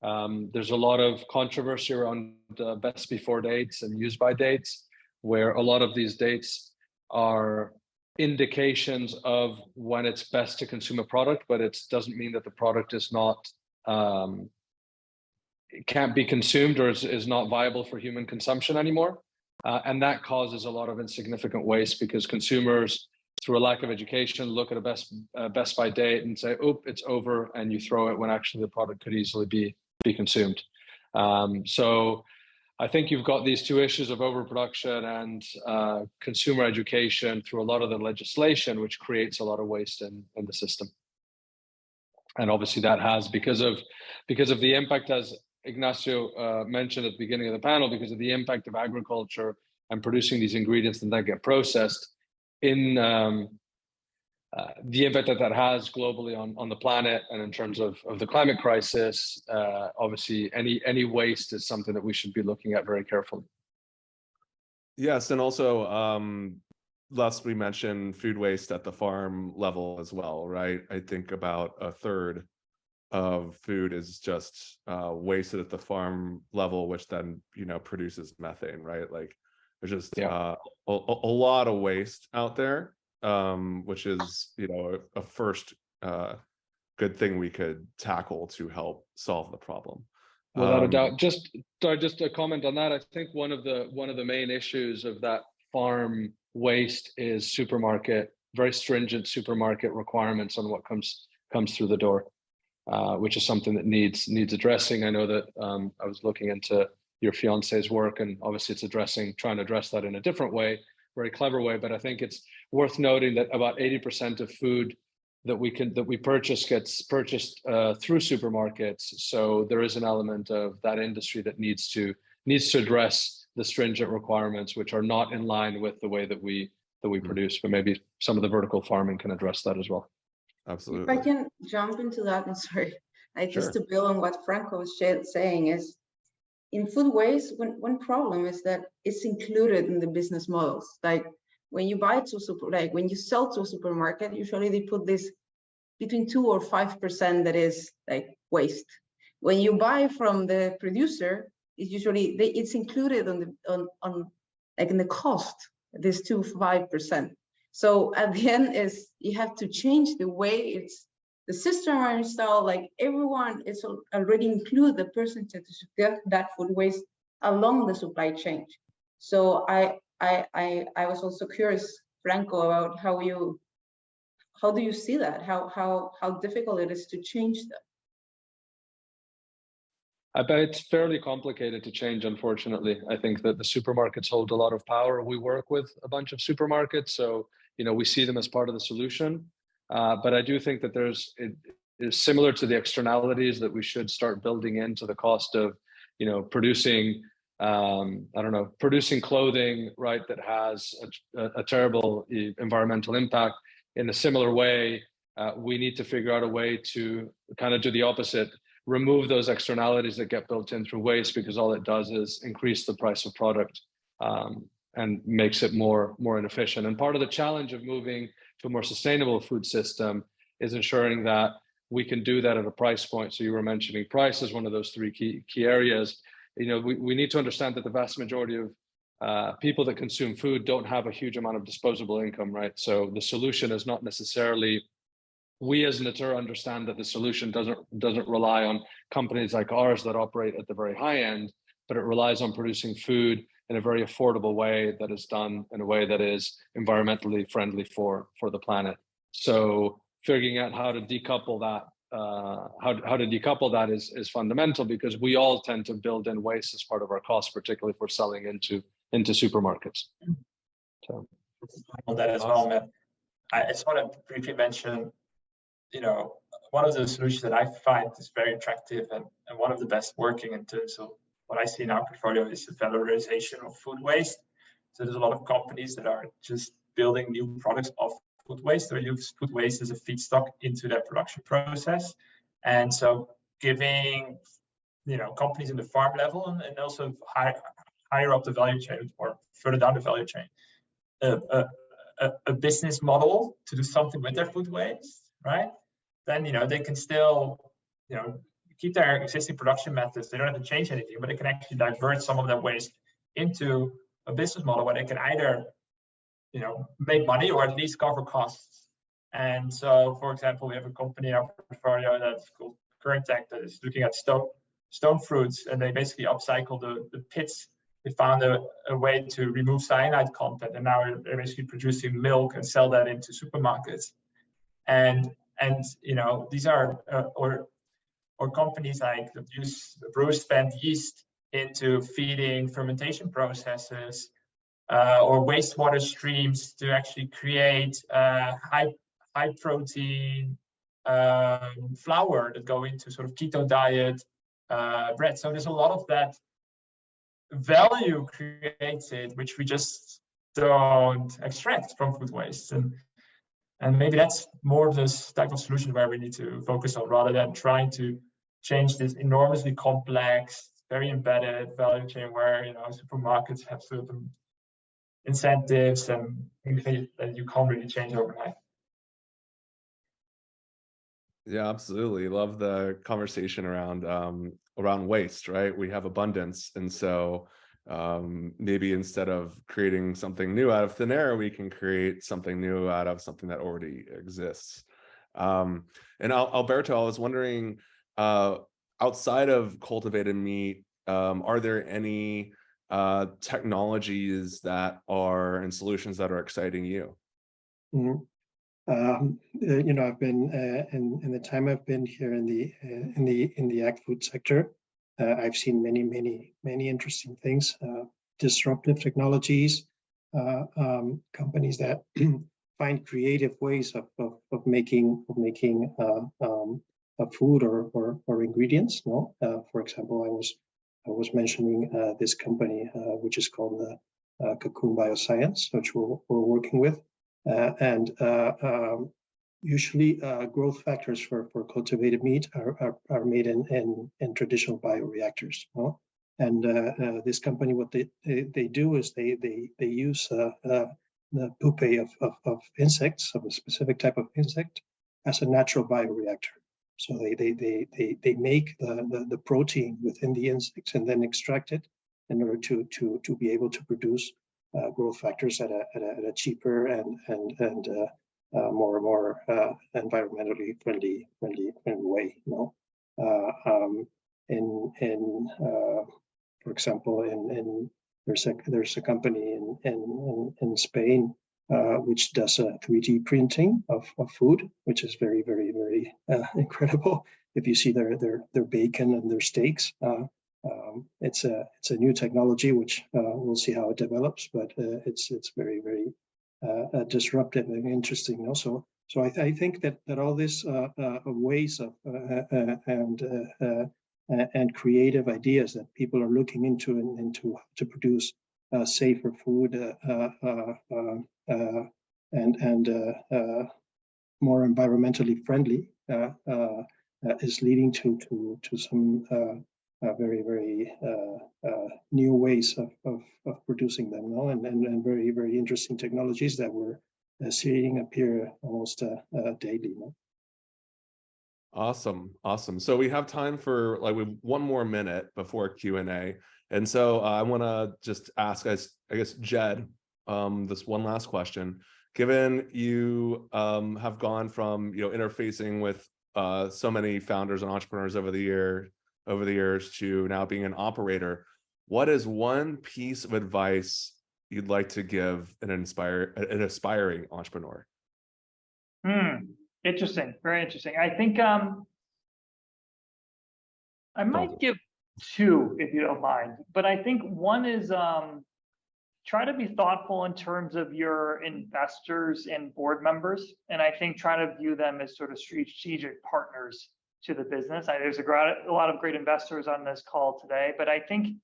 There's a lot of controversy around best before dates and use by dates. where a lot of these dates are indications of when it's best to consume a product, but it doesn't mean that the product is not, it can't be consumed or is not viable for human consumption anymore. And that causes a lot of insignificant waste because consumers, through a lack of education, look at a best by date and say, "Oh, it's over," and you throw it when actually the product could easily be consumed. So I think you've got these two issues of overproduction and consumer education through a lot of the legislation, which creates a lot of waste in the system. And obviously that has, because of the impact, as Ignacio mentioned at the beginning of the panel, because of the impact of agriculture and producing these ingredients and that get processed, in the impact that has globally on the planet and in terms of the climate crisis, obviously any waste is something that we should be looking at very carefully. Yes, and also last we mentioned food waste at the farm level as well, right? I think about a third of food is just wasted at the farm level, which then produces methane, right? Like there's just a lot of waste out there, which is a first good thing we could tackle to help solve the problem. Without a doubt. Just a comment on that. I think one of the main issues of that farm waste is very stringent supermarket requirements on what comes through the door, which is something that needs addressing. I know that I was looking into your fiance's work, and obviously it's trying to address that in a different way, very clever way. But I think it's worth noting that about 80% of food that we purchase gets purchased through supermarkets. So there is an element of that industry that needs to address the stringent requirements, which are not in line with the way that we produce. But maybe some of the vertical farming can address that as well. Absolutely. If I can jump into that, I'm sorry. Just to build on what Franco was saying is, in food waste, one problem is that it's included in the business models. Like when you buy when you sell to a supermarket, usually they put this between 2 or 5% that is like waste. When you buy from the producer, it's usually it's included on like in the cost, this 2 to 5%. So at the end is you have to change the way the system are installed. Like everyone is already include the percentage of that food waste along the supply chain. So I was also curious, Franco, about how do you see that? How difficult it is to change that? I bet it's fairly complicated to change, unfortunately. I think that the supermarkets hold a lot of power. We work with a bunch of supermarkets, so we see them as part of the solution. But I do think that it is similar to the externalities that we should start building into the cost of, producing, producing clothing, right, that has a terrible environmental impact. In a similar way, we need to figure out a way to kind of do the opposite, remove those externalities that get built in through waste, because all it does is increase the price of product and makes it more inefficient. And part of the challenge of moving to a more sustainable food system is ensuring that we can do that at a price point. So you were mentioning price as one of those three key areas. We need to understand that the vast majority of people that consume food don't have a huge amount of disposable income, right? So the solution is not necessarily, we as Natoora understand that the solution doesn't rely on companies like ours that operate at the very high end, but it relies on producing food in a very affordable way that is done in a way that is environmentally friendly for the planet. So figuring out how to decouple that, how to decouple that is fundamental, because we all tend to build in waste as part of our costs, particularly if we're selling into supermarkets. So on that as well, man. I just want to briefly mention, one of the solutions that I find is very attractive and one of the best working in terms of what I see in our portfolio is the valorization of food waste. So there's a lot of companies that are just building new products off food waste, or use food waste as a feedstock into their production process. And so giving, companies in the farm level and also higher up the value chain or further down the value chain, a business model to do something with their food waste, right? Then, they can still, keep their existing production methods. They don't have to change anything, but they can actually divert some of that waste into a business model where they can either, make money or at least cover costs. And so, for example, we have a company in our portfolio that's called Foodtech that is looking at stone fruits, and they basically upcycle the pits. They found a way to remove cyanide content, and now they're basically producing milk and sell that into supermarkets. And these are or companies like that use brewers spend yeast into feeding fermentation processes or wastewater streams to actually create high protein flour that go into sort of keto diet bread. So there's a lot of that value created, which we just don't extract from food waste. And maybe that's more of this type of solution where we need to focus on, rather than trying to change this enormously complex, very embedded value chain where supermarkets have certain incentives and things that you can't really change overnight. Yeah, absolutely. Love the conversation around waste, right? We have abundance, and so maybe instead of creating something new out of thin air, we can create something new out of something that already exists. And Alberto, I was wondering, outside of cultivated meat, are there any technologies that are and solutions that are exciting you? Mm-hmm. I've been in the time I've been here in the ag food sector, I've seen many interesting things, disruptive technologies, companies that find creative ways of making a food or ingredients. For example, I was mentioning this company which is called Cocoon Bioscience, which we're working with. And usually growth factors for cultivated meat are made in traditional bioreactors. And this company, what they do is they use the pupae of insects, of a specific type of insect, as a natural bioreactor. So they make the protein within the insects and then extract it in order to be able to produce growth factors at a cheaper and more environmentally friendly way. For example, there's a company in Spain which does a 3D printing of food, which is very incredible. If you see their bacon and their steaks. It's a new technology which we'll see how it develops, but it's very disruptive and interesting also. So I think that all these ways of and creative ideas that people are looking into to produce safer food and more environmentally friendly is leading to some very new ways of producing them, and very interesting technologies that we're seeing appear almost daily. Awesome. So we have time for one more minute before Q&A, and so I want to just ask, I guess, Jed, this one last question. Given you have gone from interfacing with so many founders and entrepreneurs over the years to now being an operator, what is one piece of advice you'd like to give an aspiring entrepreneur? Interesting, very interesting. I think I might give two, if you don't mind, but I think one is try to be thoughtful in terms of your investors and board members, and I think try to view them as sort of strategic partners to the business. There's a lot of great investors on this call today, but I think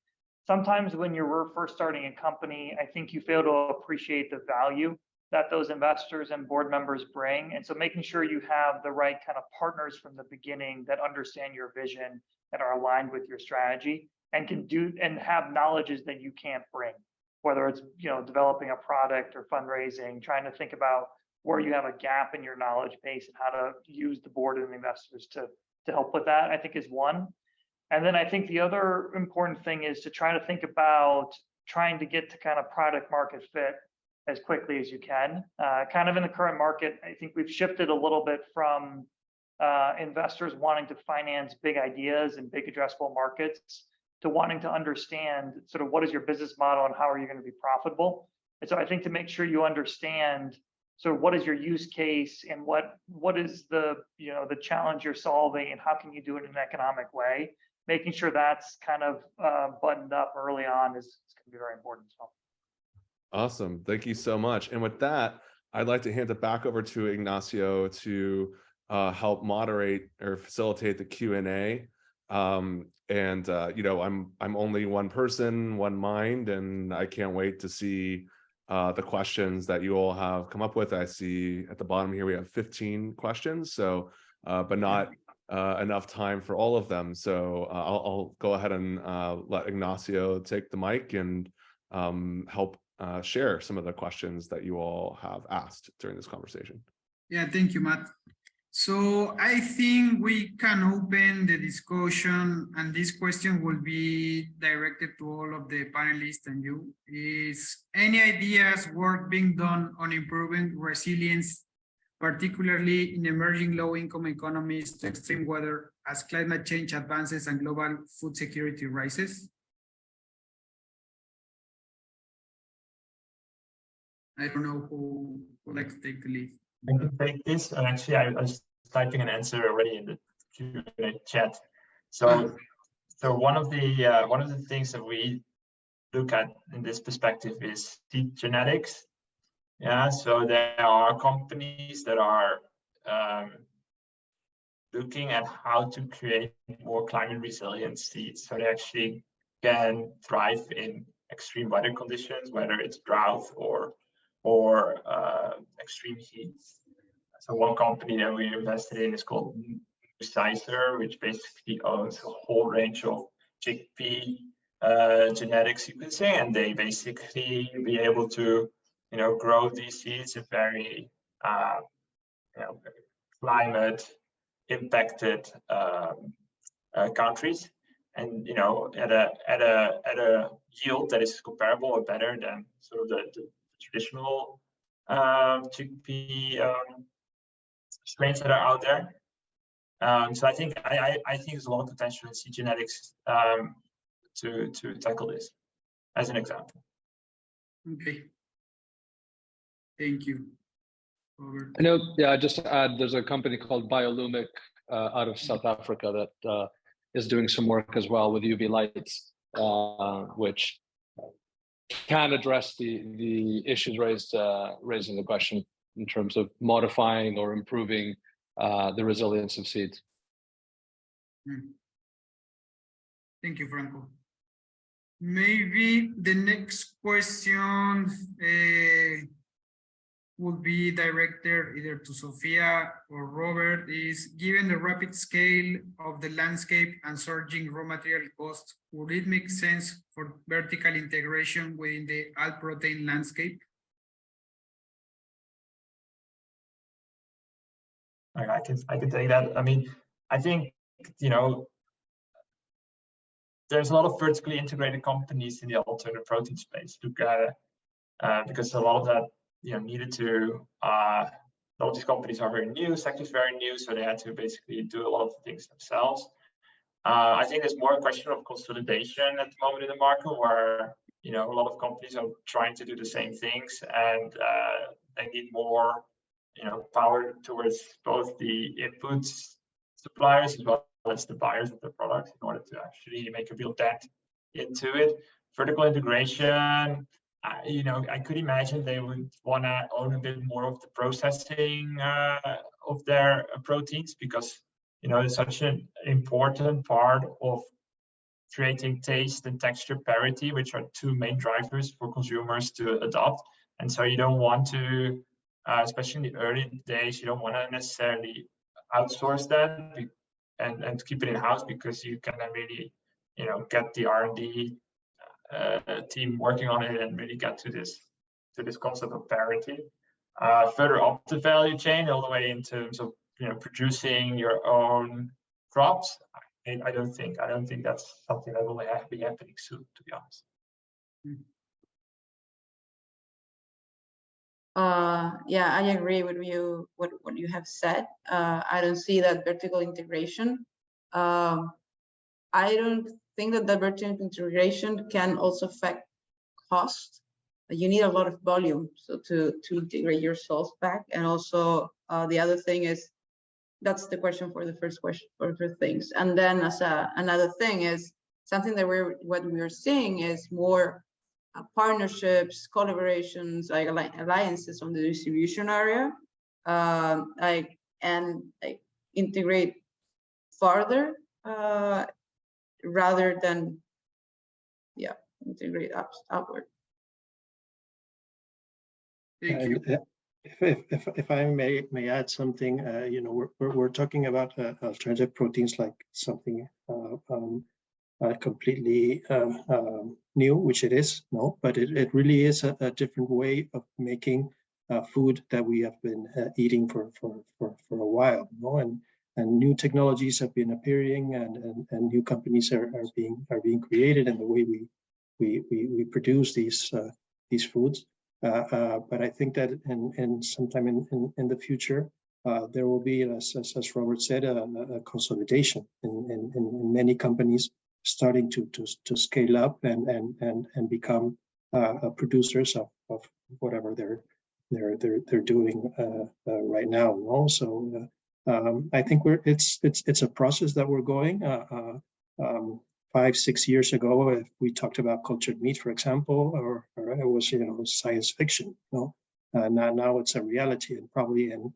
sometimes when you're first starting a company, I think you fail to appreciate the value that those investors and board members bring. And so making sure you have the right kind of partners from the beginning that understand your vision, that are aligned with your strategy, and can do and have knowledges that you can't bring, whether it's developing a product or fundraising, trying to think about where you have a gap in your knowledge base and how to use the board and investors to help with that, I think is one. And then I think the other important thing is to try to think about trying to get to kind of product market fit as quickly as you can. Kind of in the current market, I think we've shifted a little bit from investors wanting to finance big ideas and big addressable markets to wanting to understand sort of what is your business model and how are you going to be profitable. And so I think to make sure you understand sort of what is your use case and what is the the challenge you're solving and how can you do it in an economic way, making sure that's kind of buttoned up early on is going to be very important as well. Awesome. Thank you so much. And with that, I'd like to hand it back over to Ignacio to help moderate or facilitate the Q&A. I'm only one person, one mind, and I can't wait to see the questions that you all have come up with. I see at the bottom here we have 15 questions, so but not enough time for all of them. So I'll go ahead and let Ignacio take the mic and help share some of the questions that you all have asked during this conversation. Yeah, thank you, Matt. So I think we can open the discussion, and this question will be directed to all of the panelists and you. Is any ideas work being done on improving resilience, particularly in emerging low-income economies to extreme weather as climate change advances and global food security rises? I don't know who would like to take the lead. I can take this. Actually, I was typing an answer already in the Q&A chat. So one of the things that we look at in this perspective is seed genetics. Yeah, so there are companies that are looking at how to create more climate resilient seeds, so they actually can thrive in extreme weather conditions, whether it's drought or extreme heat. So one company that we invested in is called Sizer, which basically owns a whole range of chickpea genetic sequencing, and they basically be able to grow these seeds in very climate impacted countries, and at a yield that is comparable or better than sort of the traditional chickpea strains that are out there. So I think there's a lot of potential in seed genetics to tackle this, as an example. Okay. Thank you. Robert. I know, yeah, just to add, there's a company called Biolumic out of South Africa that is doing some work as well with UV lights, which can address the issues raising the question in terms of modifying or improving the resilience of seeds. Thank you, Franco. Maybe the next question would be directed either to Sofía or Robert. Is, given the rapid scale of the landscape and surging raw material costs, would it make sense for vertical integration within the all protein landscape? I can take that. I mean, I think there's a lot of vertically integrated companies in the alternative protein space. Look at because a lot of that needed to. A lot of these companies are very new, sector's very new, so they had to basically do a lot of things themselves. I think there's more a question of consolidation at the moment in the market, where a lot of companies are trying to do the same things, and they need more power towards both the input suppliers as well as the buyers of the product in order to actually make a real dent into it. Vertical integration, I could imagine they would want to own a bit more of the processing of their proteins, because it's such an important part of creating taste and texture parity, which are two main drivers for consumers to adopt. And so you don't want to, especially in the early days, you don't want to necessarily outsource that and keep it in-house, because you can then really get the R&D team working on it and really get to this concept of parity. Further up the value chain, all the way in terms of producing your own crops, I don't think that's something that will be happening soon, to be honest. Yeah, I agree with you, what you have said. I don't see that vertical integration. I don't think that the vertical integration can also affect cost. You need a lot of volume so to integrate your salts back. And also the other thing is, that's the question for the first question for things. And then as another thing is something that what we're seeing is more partnerships, collaborations, like alliances on the distribution area, like integrate farther rather than integrate upward. Thank you. If I may add something, you know, we're talking about alternative proteins like something completely new, which it is, no, but it really is a different way of making food that we have been eating for a while, no, and new technologies have been appearing, and new companies are being created in the way we produce these foods. But I think that in sometime in the future, there will be, as Robert said, a consolidation in many companies starting to scale up and become producers of whatever they're doing right now. Also, I think it's a process that we're going. 5-6 years ago, if we talked about cultured meat, for example, or it was, you know, science fiction. No, now it's a reality, and probably in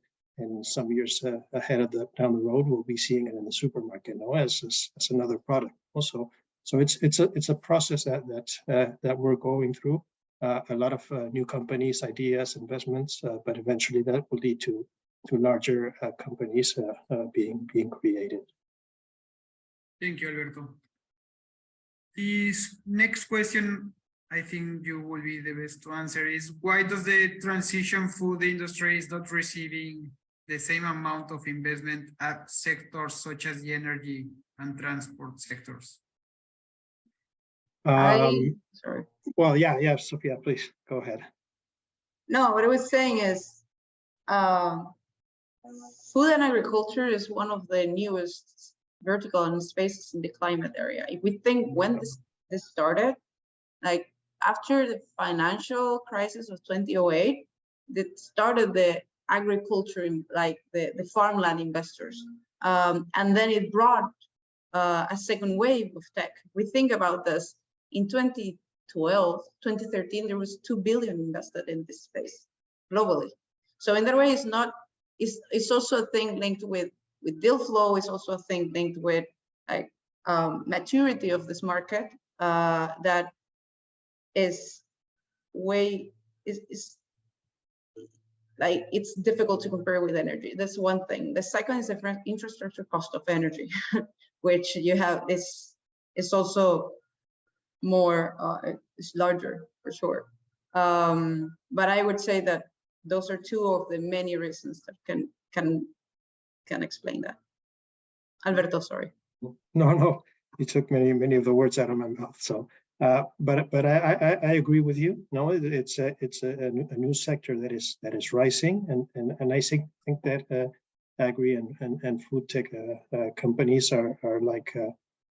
some years ahead of down the road, we'll be seeing it in the supermarket, no, as another product. Also, so it's a process that we're going through. A lot of new companies, ideas, investments, but eventually that will lead to larger companies being created. Thank you, Alberto. This next question, I think you will be the best to answer, is why does the transition food industry is not receiving the same amount of investment at sectors such as the energy and transport sectors? Sorry. Well, yeah, Sofía, please go ahead. No, what I was saying is food and agriculture is one of the newest vertical and spaces in the climate area. If we think when this started, like after the financial crisis of 2008, that started the agriculture, like the farmland investors. And then it brought a second wave of tech. We think about this, in 2012, 2013, there was 2 billion invested in this space globally. So in that way, it's also a thing linked with deal flow. It's also a thing linked with like maturity of this market that is like it's difficult to compare with energy. That's one thing. The second is the infrastructure cost of energy, which you have is also more it's larger for sure. But I would say that those are two of the many reasons that can explain that. Alberto, sorry. No, you took many of the words out of my mouth. So, but I agree with you. No, it's a new sector that is rising, and I think that Agri and food tech companies are like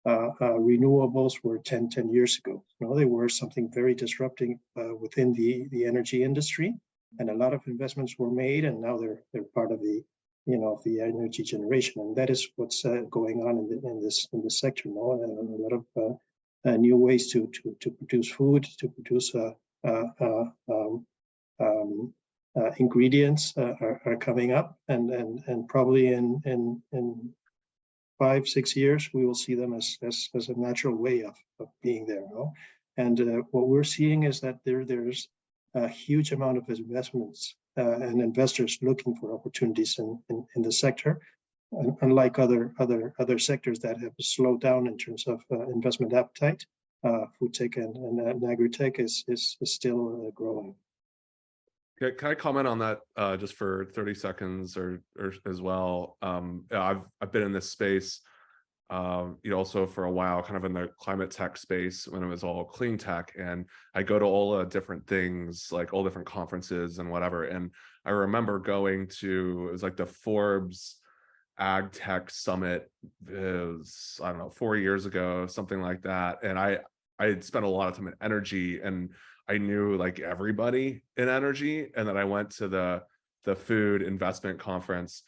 renewables were 10 years ago. No, they were something very disrupting within the energy industry, and a lot of investments were made, and now they're part of the the energy generation, and that is what's going on in this sector. No, and a lot of new ways to produce food, to produce ingredients are coming up, and probably in 5-6 years we will see them as a natural way of being there. No, and what we're seeing is that there's a huge amount of investments and investors looking for opportunities in the sector, unlike other sectors that have slowed down in terms of investment appetite. Food tech and agri-tech is still growing. Can I comment on that just for 30 seconds or as well? I've been in this space also for a while kind of in the climate tech space when it was all clean tech, and I go to all the different things, like all different conferences and whatever. And I remember going to, it was like the Forbes Ag Tech Summit. It was, I don't know, 4 years ago, something like that. And I had spent a lot of time in energy, and I knew like everybody in energy. And then I went to the food investment conference,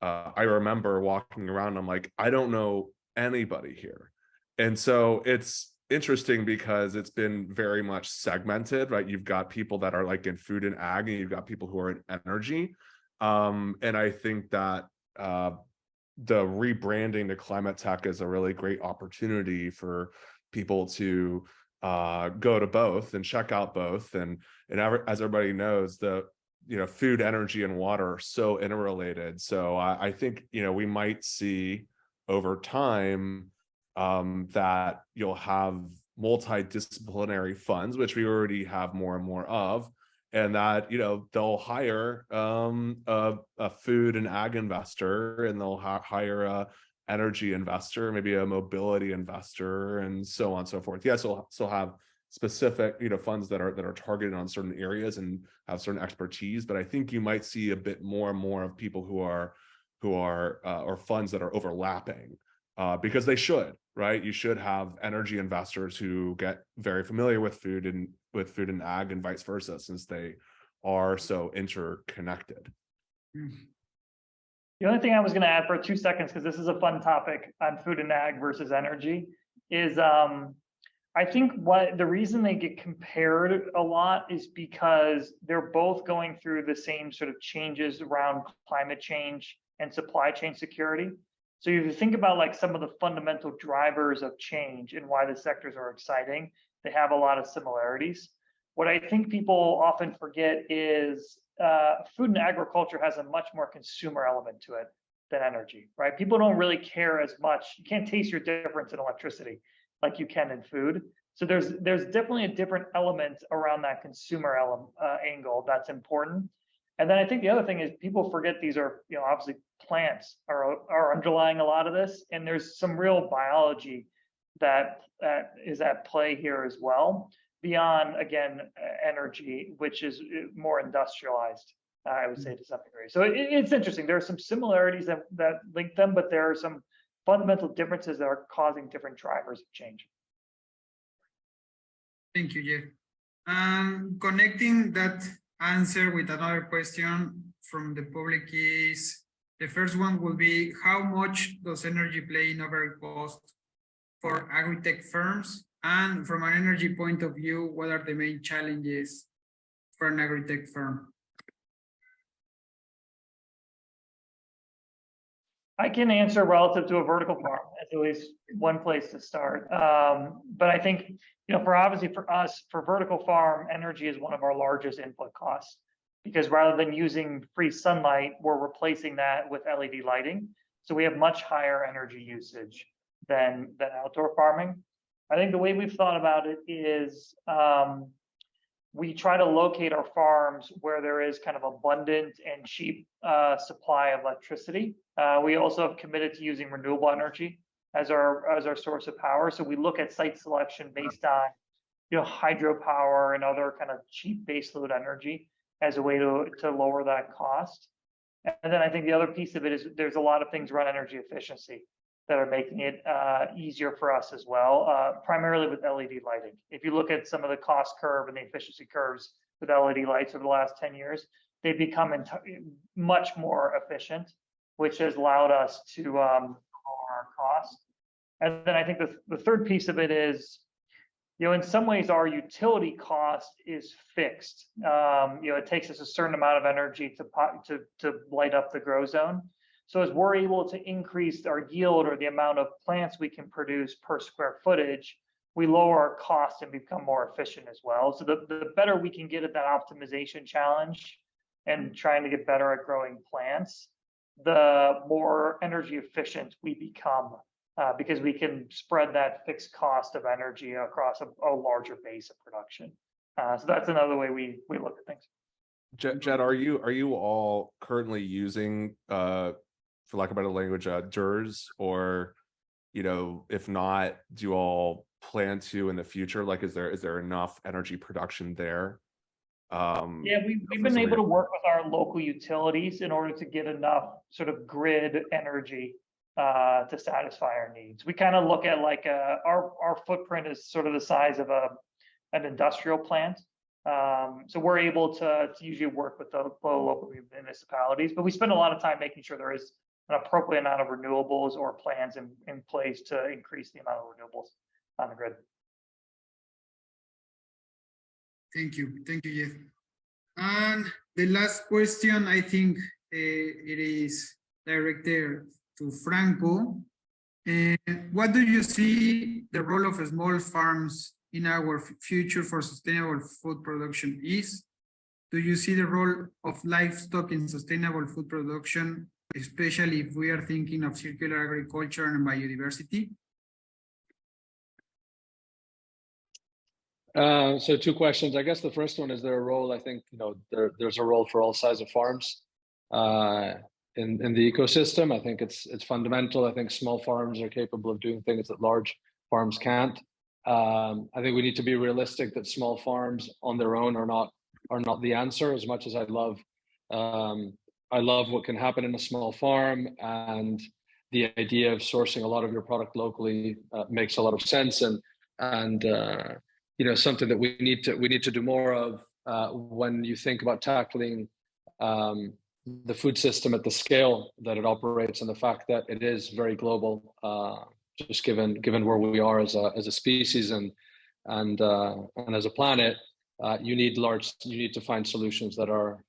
I remember walking around, I'm like, I don't know anybody here. And so it's interesting because it's been very much segmented, right? You've got people that are like in food and ag, and you've got people who are in energy. And I think that the rebranding to climate tech is a really great opportunity for people to go to both and check out both. And as everybody knows, food, energy, and water are so interrelated. So I think, we might see over time that you'll have multidisciplinary funds, which we already have more and more of, and that, they'll hire a food and ag investor, and they'll hire a energy investor, maybe a mobility investor, and so on and so forth. Yes, so have specific funds that are targeted on certain areas and have certain expertise, but I think you might see a bit more and more of people who are or funds that are overlapping, because they should, right? You should have energy investors who get very familiar with food and ag, and vice versa, since they are so interconnected. The only thing I was going to add for 2 seconds, because this is a fun topic on food and ag versus energy, is I think the reason they get compared a lot is because they're both going through the same sort of changes around climate change and supply chain security. So if you think about like some of the fundamental drivers of change and why the sectors are exciting, they have a lot of similarities. What I think people often forget is food and agriculture has a much more consumer element to it than energy, right? People don't really care as much. You can't taste your difference in electricity like you can in food. So there's definitely a different element around that consumer angle that's important. And then I think the other thing is people forget these are, obviously plants are underlying a lot of this, and there's some real biology that is at play here as well, beyond, again, energy, which is more industrialized, I would say, to some degree. So it's interesting. There are some similarities that link them, but there are some fundamental differences that are causing different drivers of change. Thank you, Jeff. Connecting that answer with another question from the public is, the first one will be, how much does energy play in overall cost for agri-tech firms? And from an energy point of view, what are the main challenges for an agri-tech firm? I can answer relative to a vertical farm. That's at least one place to start. But I think, for us, for vertical farm, energy is one of our largest input costs, because rather than using free sunlight, we're replacing that with LED lighting. So we have much higher energy usage than outdoor farming. I think the way we've thought about it is we try to locate our farms where there is kind of abundant and cheap supply of electricity. We also have committed to using renewable energy as our source of power. So we look at site selection based on hydropower and other kind of cheap baseload energy as a way to lower that cost. And then I think the other piece of it is there's a lot of things around energy efficiency that are making it easier for us as well, primarily with LED lighting. If you look at some of the cost curve and the efficiency curves with LED lights over the last 10 years, they've become much more efficient, which has allowed us to lower our cost. And then I think the third piece of it is, in some ways our utility cost is fixed. It takes us a certain amount of energy to light up the grow zone. So as we're able to increase our yield or the amount of plants we can produce per square footage, we lower our cost and become more efficient as well. So the better we can get at that optimization challenge and trying to get better at growing plants, the more energy efficient we become, because we can spread that fixed cost of energy across a larger base of production. So that's another way we look at things. Jed, are you all currently using for lack of a better language, DERs, or, you know, if not, do you all plan to in the future? Like, is there enough energy production there? Yeah, we've been able to work with our local utilities in order to get enough sort of grid energy to satisfy our needs. We kind of look at like our footprint is sort of the size of an industrial plant. So we're able to usually work with the local municipalities, but we spend a lot of time making sure there is an appropriate amount of renewables or plans in place to increase the amount of renewables on the grid. Thank you, Jeff. And the last question, I think it is directed to Franco. What do you see the role of small farms in our future for sustainable food production is? Do you see the role of livestock in sustainable food production, especially if we are thinking of circular agriculture and biodiversity? So two questions. I guess the first one, is there a role? I think, you know, there's a role for all sizes of farms in the ecosystem. I think it's fundamental. I think small farms are capable of doing things that large farms can't. I think we need to be realistic that small farms on their own are not the answer. As much as I love what can happen in a small farm, and the idea of sourcing a lot of your product locally makes a lot of sense, and you know, something that we need to do more of when you think about tackling the food system at the scale that it operates, and the fact that it is very global, just given where we are as a species and as a planet. You need to find solutions that are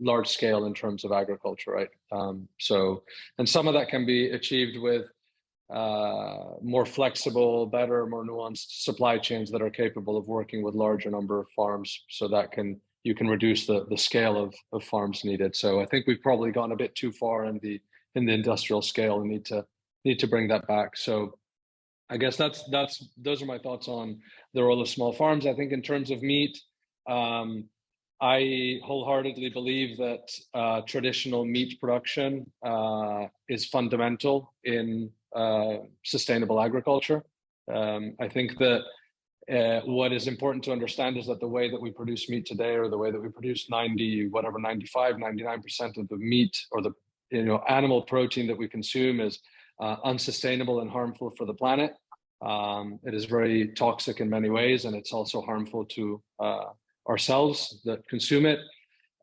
large scale in terms of agriculture, right? So, and some of that can be achieved with more flexible, better, more nuanced supply chains that are capable of working with larger number of farms, so that you can reduce the scale of farms needed. So I think we've probably gone a bit too far in the industrial scale, and need to bring that back. So I guess those are my thoughts on the role of small farms. I think in terms of meat, I wholeheartedly believe that traditional meat production is fundamental in sustainable agriculture. I think that what is important to understand is that the way that we produce meat today, or the way that we produce 95, 99% of the meat, or the animal protein that we consume, is unsustainable and harmful for the planet. It is very toxic in many ways, and it's also harmful to ourselves that consume it.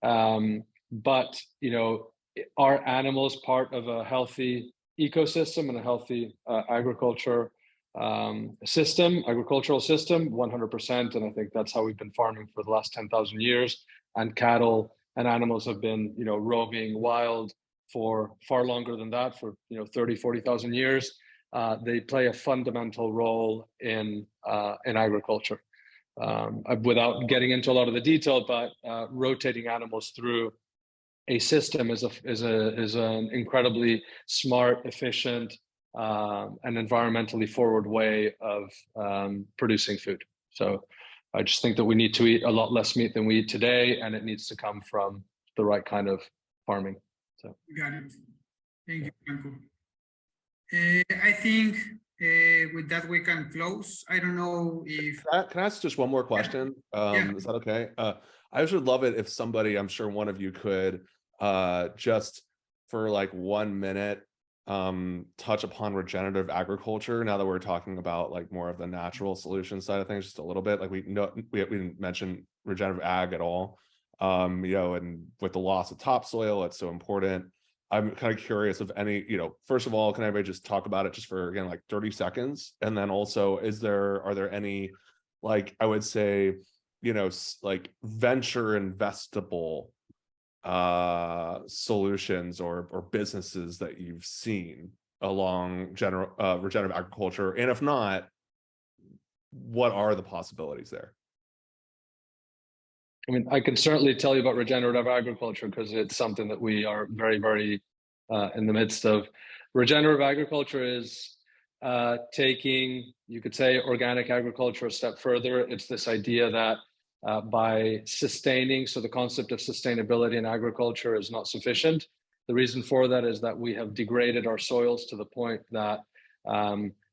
But are animals part of a healthy ecosystem and a healthy agricultural system? 100%. And I think that's how we've been farming for the last 10,000 years. And cattle and animals have been roaming wild for far longer than that, for 30, 40,000 years. They play a fundamental role in agriculture. Without getting into a lot of the detail, but rotating animals through a system is an incredibly smart, efficient, and environmentally forward way of producing food. So I just think that we need to eat a lot less meat than we eat today, and it needs to come from the right kind of farming. So got it. Thank you, Franco. I think with that we can close. I don't know if can I ask just one more question? Yeah. Is that okay? I would love it if somebody, I'm sure one of you could, just for like 1 minute, touch upon regenerative agriculture. Now that we're talking about like more of the natural solution side of things, just a little bit. Like we didn't mention regenerative ag at all. And with the loss of topsoil, it's so important. I'm kind of curious if any, first of all, can everybody just talk about it just for, again, like 30 seconds? And then also, are there any, like, I would say, like venture investable solutions or businesses that you've seen along regenerative agriculture? And if not, what are the possibilities there? I mean, I can certainly tell you about regenerative agriculture because it's something that we are very, very in the midst of. Regenerative agriculture is taking, you could say, organic agriculture a step further. It's this idea that by sustaining, so the concept of sustainability in agriculture is not sufficient. The reason for that is that we have degraded our soils to the point that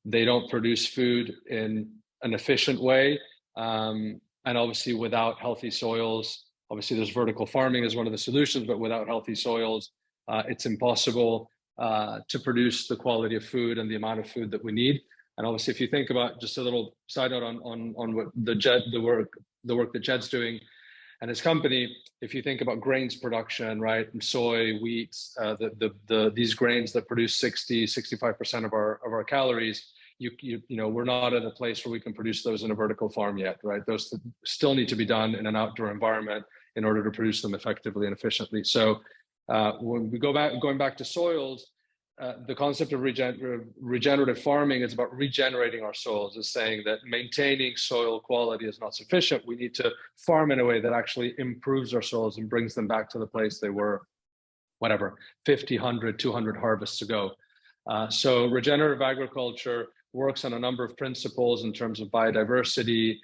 they don't produce food in an efficient way. And obviously without healthy soils, obviously there's vertical farming as one of the solutions, but without healthy soils, it's impossible to produce the quality of food and the amount of food that we need. And obviously, if you think about, just a little side note on what the work that Jed's doing and his company, if you think about grains production, right, soy, wheat, these grains that produce 65% of our calories, you know, we're not at a place where we can produce those in a vertical farm yet, right? Those still need to be done in an outdoor environment in order to produce them effectively and efficiently. So when we going back to soils, the concept of regenerative farming is about regenerating our soils. It's saying that maintaining soil quality is not sufficient. We need to farm in a way that actually improves our soils and brings them back to the place they were, whatever, 50, 100, 200 harvests ago. So regenerative agriculture works on a number of principles in terms of biodiversity,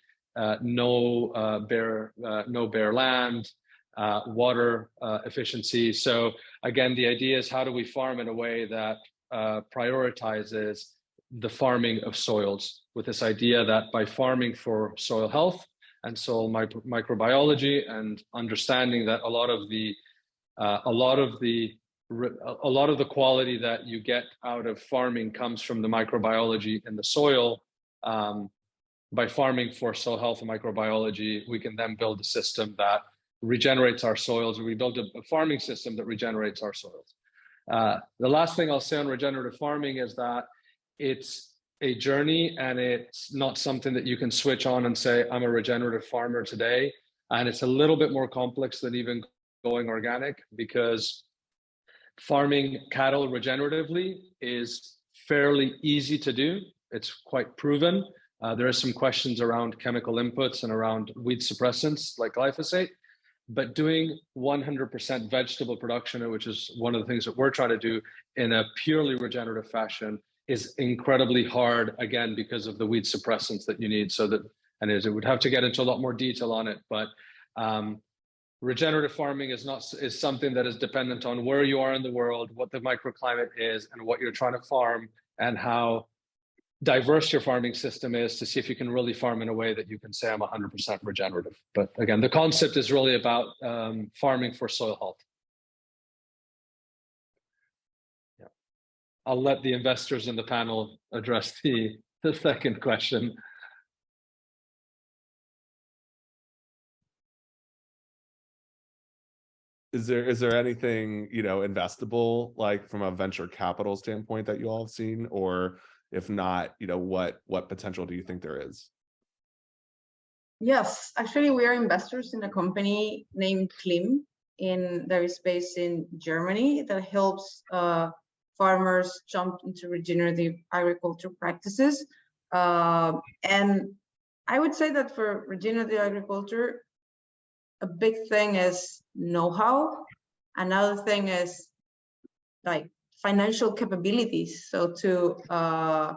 no bare land, water efficiency. So again, the idea is, how do we farm in a way that prioritizes the farming of soils, with this idea that by farming for soil health and soil microbiology, and understanding that a lot of the quality that you get out of farming comes from the microbiology in the soil. By farming for soil health and microbiology, we can then build a system that regenerates our soils, and we build a farming system that regenerates our soils. The last thing I'll say on regenerative farming is that it's a journey, and it's not something that you can switch on and say, I'm a regenerative farmer today. And it's a little bit more complex than even going organic, because farming cattle regeneratively is fairly easy to do. It's quite proven. There are some questions around chemical inputs and around weed suppressants like glyphosate. But doing 100% vegetable production, which is one of the things that we're trying to do in a purely regenerative fashion, is incredibly hard, again, because of the weed suppressants that you need. So that, and it would have to get into a lot more detail on it, but regenerative farming is something that is dependent on where you are in the world, what the microclimate is, and what you're trying to farm, and how diverse your farming system is, to see if you can really farm in a way that you can say, I'm 100% regenerative. But again, the concept is really about farming for soil health. Yeah. I'll let the investors in the panel address the second question. Is there anything, you know, investable, like from a venture capital standpoint, that you all have seen? Or if not, you know, what potential do you think there is? Yes, actually, we are investors in a company named Klim, that is based in Germany, that helps farmers jump into regenerative agriculture practices. And I would say that for regenerative agriculture, a big thing is know-how. Another thing is like financial capabilities, so to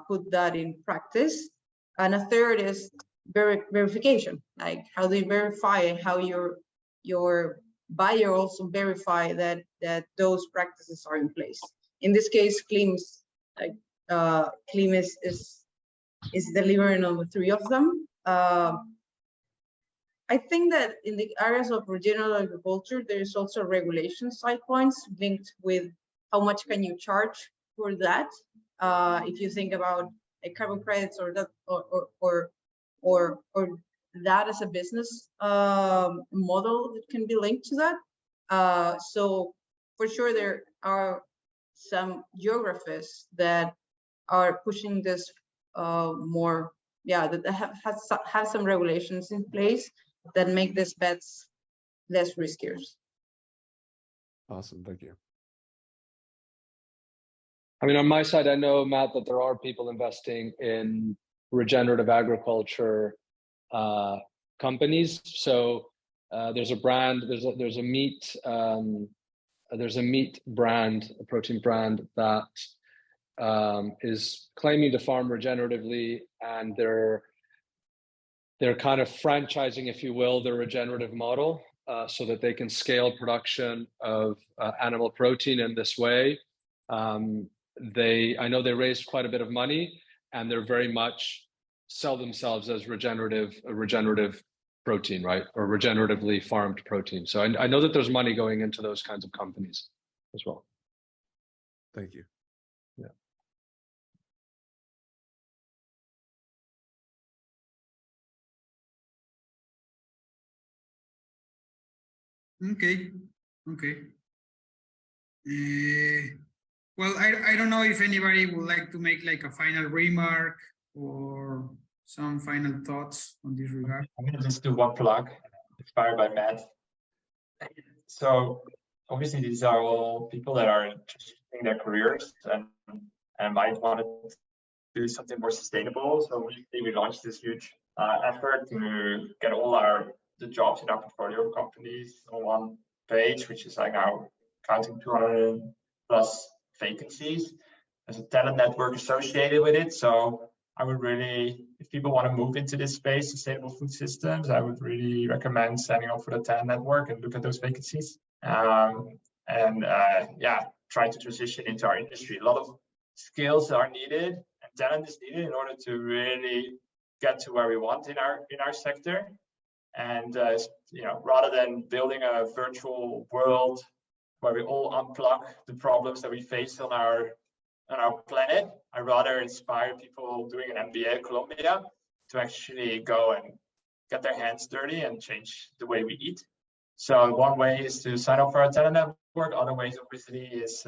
put that in practice. And a third is verification, like how do you verify, and how your buyer also verify that those practices are in place. In this case, Klim is delivering on the three of them. I think that in the areas of regenerative agriculture, there is also regulation side points linked with how much can you charge for that. If you think about carbon credits or that, or that as a business model that can be linked to that. So for sure, there are some geographies that are pushing this more, that have some regulations in place that make these bets less riskier. Awesome, thank you. I mean, on my side, I know, Matt, that there are people investing in regenerative agriculture companies. So there's a brand, there's a meat brand, a protein brand that is claiming to farm regeneratively, and they're kind of franchising, if you will, the regenerative model. so that they can scale production of animal protein in this way. I know they raised quite a bit of money, and they're very much sell themselves as regenerative protein, right? Or regeneratively farmed protein. So I know that there's money going into those kinds of companies as well. Thank you. Yeah. Okay. Well, I don't know if anybody would like to make like a final remark or some final thoughts on this regard. I'm going to just do one plug, inspired by Matt. So obviously these are all people that are changing their careers and might want to do something more sustainable. So we launched this huge effort to get all the jobs in our portfolio companies on one page, which is like now counting 200 plus vacancies. There's a talent network associated with it. So I would really, if people want to move into this space, sustainable food systems, I would really recommend signing up for the talent network and look at those vacancies. Try to transition into our industry. A lot of skills are needed and talent is needed in order to really get to where we want in our sector. And rather than building a virtual world where we all unplug the problems that we face on our planet, I rather inspire people doing an MBA at Columbia to actually go and get their hands dirty and change the way we eat. So one way is to sign up for our talent network. Other ways, obviously, is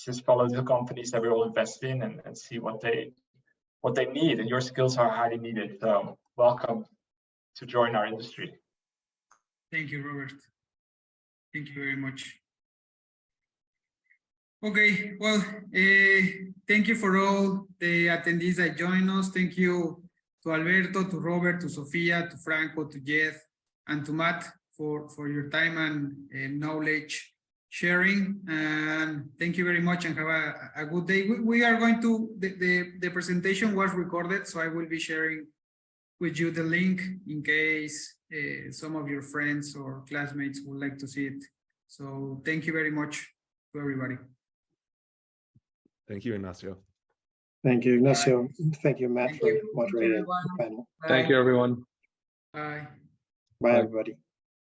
just follow the companies that we all invest in and see what they need. And your skills are highly needed. So welcome to join our industry. Thank you, Robert. Thank you very much. Okay, well, thank you for all the attendees that joined us. Thank you to Alberto, to Robert, to Sofía, to Franco, to Jeff, and to Matt for your time and knowledge sharing. And thank you very much and have a good day. We are going to, the presentation was recorded, so I will be sharing with you the link in case some of your friends or classmates would like to see it. So thank you very much to everybody. Thank you, Ignacio. Thank you, Ignacio. Thank you, Matt, Thank for you. moderating the panel. Thank you, everyone. Bye. Bye, everybody.